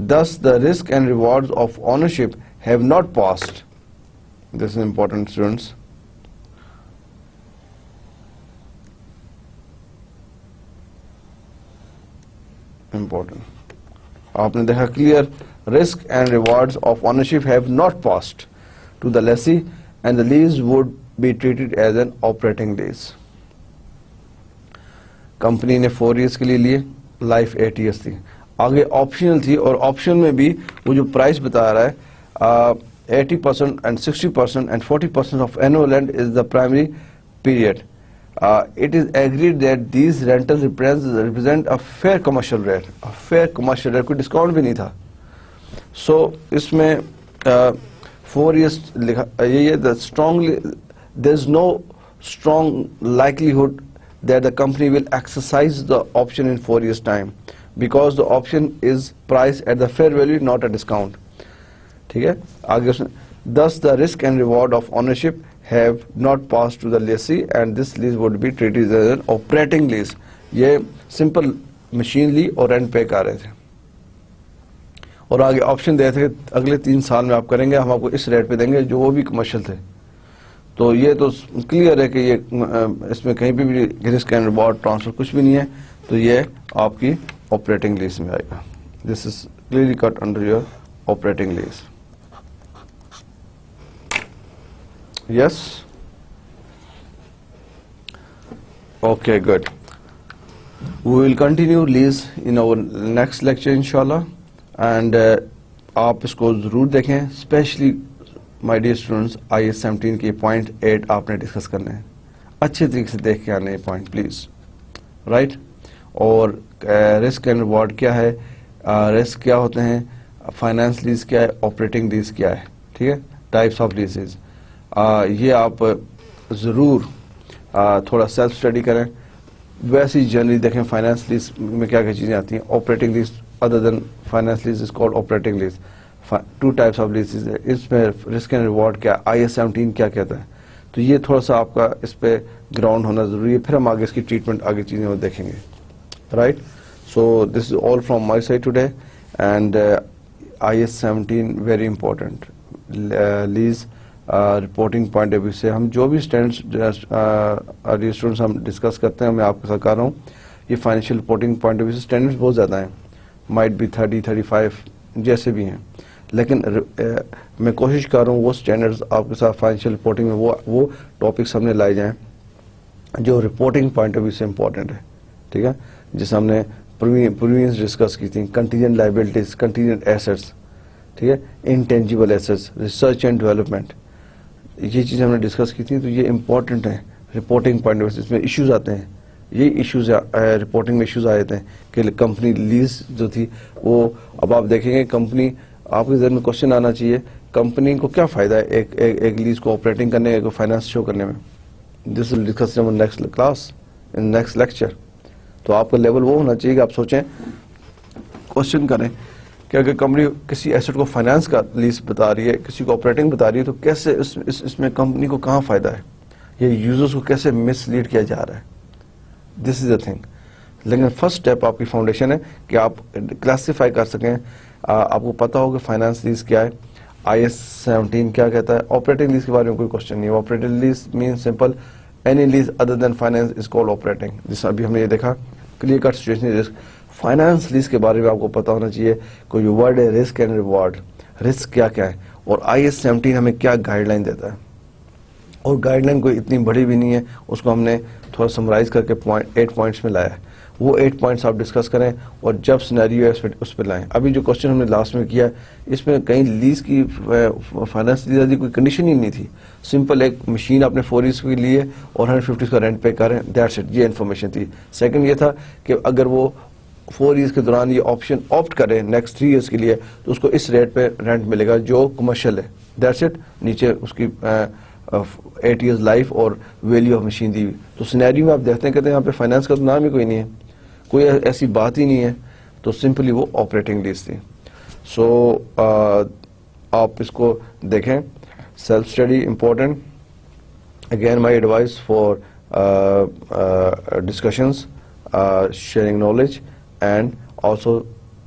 Thus, the risk and rewards of ownership have not passed. This is important, students. Important. آپ نے دیکھا clear risk and rewards of ownership have not passed to the lessee and the lease would be treated as an operating lease. Company نے 4 years کے لیے لائف 8 years تھی. آگے آپشنل تھی اور آپشن میں بھی وہ جو پرائس بتا رہا ہے 80% and 60% and 40% of annual rent is the primary period. It is agreed that these rentals represent a fair commercial rate. A fair commercial rate, کوئی ڈسکاؤنٹ بھی نہیں تھا. سو اس میں 4 years لکھا یہی ہے. There is no strong likelihood that the company will exercise the option in 4 years time because the option is priced at the fair value not a discount. ٹھیک ہے آگے اس نے thus the risk and reward of ownership have not passed to the lessee and this lease would be treated as an operating lease. یہ سمپل مشین لی اور رینٹ پے کر رہے تھے اور آگے آپشن دے تھے اگلے 3 سال میں آپ کریں گے ہم آپ کو اس ریٹ پہ دیں گے جو وہ بھی کمرشل تھے. تو یہ تو کلیئر ہے کہ یہ اس میں کہیں بھی رسک اینڈ ریوارڈ ٹرانسفر کچھ بھی نہیں ہے. تو یہ آپ کی آپریٹنگ لیز میں آئے گا. This is clearly cut under your operating lease. Yes okay good. We will continue lease in our next lecture انشاءاللہ اینڈ آپ اس کو ضرور دیکھیں. Specially my dear students IS 17 کے پوائنٹ 8 آپ نے ڈسکس کرنے ہیں. اچھے طریقے سے دیکھ کے آنے پوائنٹ پلیز رائٹ. اور رسک اینڈ ریوارڈ کیا ہے, رسک کیا ہوتے ہیں, فائنانس لیز کیا ہے, آپریٹنگ لیز کیا ہے. ٹھیک ہے ٹائپس آف لیزز. یہ آپ ضرور تھوڑا سیلف اسٹڈی کریں. ویسے ہی جنرلی دیکھیں فائنانس لیز میں کیا کیا چیزیں آتی ہیں. Operating lease other than finance lease is called operating lease. 2 types of leases ہے. اس میں رسک اینڈ ریوارڈ کیا, IS 17 کیا کہتا ہے. تو یہ تھوڑا سا آپ کا اس پہ گراؤنڈ ہونا ضروری ہے. پھر ہم آگے اس کی ٹریٹمنٹ آگے چیزیں وہ دیکھیں گے right. So this is all from my side today and IS 17 very important. Lease reporting point of view سے ہم جو بھی اسٹوڈنٹس ہم ڈسکس کرتے ہیں میں آپ کے ساتھ کر رہا ہوں. یہ financial reporting point of view سے اسٹینڈرڈس بہت زیادہ ہیں. مائٹ بی 30-35 جیسے بھی ہیں, لیکن میں کوشش کر رہا ہوں وہ اسٹینڈرڈز آپ کے ساتھ فائنینشیل رپورٹنگ میں وہ ٹاپکس ہم نے لائے جائیں جو رپورٹنگ پوائنٹ آف ویو سے امپورٹنٹ ہے. ٹھیک ہے جیسے ہم نے پرووینس ڈسکس کی تھی, کنٹینجنٹ لائبلٹیز, کنٹینجنٹ ایسٹس, ٹھیک ہے intangible assets, research and development, یہ چیزیں ہم نے ڈسکس کی تھیں. تو یہ امپورٹنٹ ہیں رپورٹنگ پوائنٹ آف ویو سے. اس میں ایشوز آتے ہیں, یہ ایشوز رپورٹنگ میں ایشوز آئے تھے کہ کمپنی لیز جو تھی وہ اب آپ دیکھیں گے کمپنی آپ کے ذہن میں کوشچن آنا چاہیے کمپنی کو کیا فائدہ ہے ایک لیز کو آپریٹنگ کرنے کا, فائنانس شو کرنے میں. This will discuss in next class in next lecture تو آپ کا لیول وہ ہونا چاہیے کہ آپ سوچیں, کوشچن کریں کہ اگر کمپنی کسی ایسٹ کو فائنانس کا لیز بتا رہی ہے, کسی کو آپریٹنگ بتا رہی ہے, تو کیسے اس میں کمپنی کو کہاں فائدہ ہے, یہ یوزرز کو کیسے مس لیڈ کیا جا رہا ہے. دس از اے تھنگ. لیکن فرسٹ اسٹیپ آپ کی فاؤنڈیشن ہے کہ آپ کلاسیفائی کر سکیں. آپ کو پتا ہو کہ فائنانس لیز کیا ہے, IS 17 کیا کہتا ہے. آپریٹنگ لیز کے بارے میں کوئی کوشچن نہیں ہے. آپریٹنگ لیز مین simple, any lease other than finance is called operating. جس ابھی ہم نے یہ دیکھا, clear cut situation risk. Finance lease کے بارے میں آپ کو پتا ہونا چاہیے کوئی ورڈ ہے رسک اینڈ ریوارڈ. رسک کیا کیا ہے, اور IS 17 ہمیں کیا گائیڈ لائن دیتا ہے. اور گائیڈ لائن کوئی اتنی بڑی بھی نہیں ہے, اس کو ہم نے تھوڑا سمرائز کر کے 8 پوائنٹس میں لایا ہے. وہ 8 پوائنٹس آپ ڈسکس کریں اور جب سینیریو ہے اس پہ لائیں. ابھی جو کوشچن ہم نے لاسٹ میں کیا اس میں کہیں لیز کی فائنانس لیز کی کوئی کنڈیشن ہی نہیں تھی. سمپل ایک مشین آپ نے 4 ایئرس کی لی ہے اور 150 کا رینٹ پے کریں, دیٹس اٹ. یہ انفارمیشن تھی. سیکنڈ یہ تھا کہ اگر وہ 4 ایئرس کے دوران یہ آپشن آپٹ کرے نیکسٹ 3 ایئرس کے لیے تو اس کو اس ریٹ پہ رینٹ ملے گا جو کمرشل ہے. That's it. نیچے اس کی 8 ایئرز لائف اور ویلیو آف مشین دی ہوئی. تو سینیریو میں آپ دیکھتے ہیں کہتے ہیں یہاں پہ فائنانس کا تو نام ہی کوئی نہیں ہے, کوئی ایسی بات ہی نہیں ہے. تو سمپلی وہ آپریٹنگ لیز تھی. سو آپ اس کو دیکھیں. Self study important. Again my advice for discussions, sharing knowledge and also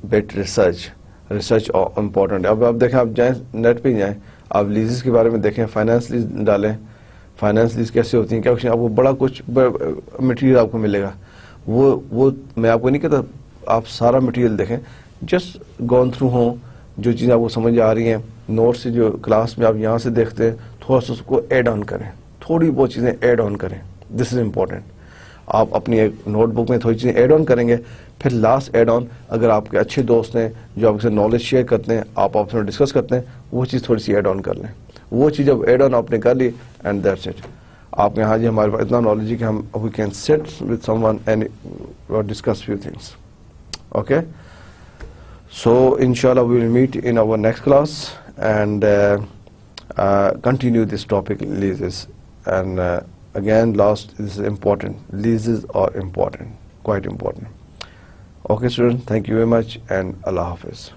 bet research. Research important. اب آپ دیکھیں, آپ جائیں نیٹ پہ جائیں, آپ لیزز کے بارے میں دیکھیں, فائنانس لیز ڈالیں, فائنانس لیز کیسے ہوتی ہیں, کیا آپ کو بڑا کچھ مٹیریل آپ کو ملے گا. وہ میں آپ کو نہیں کہتا آپ سارا مٹیریل دیکھیں, جسٹ گون تھرو ہوں, جو چیزیں آپ کو سمجھ آ رہی ہیں نوٹ سے, جو کلاس میں آپ یہاں سے دیکھتے ہیں, تھوڑا سا اس کو ایڈ آن کریں, تھوڑی بہت چیزیں ایڈ آن کریں. دس از امپورٹنٹ. آپ اپنی ایک نوٹ بک میں تھوڑی چیزیں ایڈ آن کریں گے, پھر لاسٹ ایڈ آن اگر آپ کے اچھے دوست ہیں جو آپ سے نالج شیئر کرتے ہیں, آپ آپس میں ڈسکس کرتے ہیں, وہ چیز تھوڑی سی ایڈ آن کر لیں. وہ چیز جب ایڈ آن آپ نے کر لی اینڈ دیٹس اٹ. آپ یہاں جی ہمارے پاس اتنا نالج ہے کہ ہم we can sit with some one and discuss few things. Okay, so انشاءاللہ we will meet in our next class and continue this topic leases. And again, last, this is important. Leases are important, quite important. Okay, students, thank you very much and Allah Hafiz.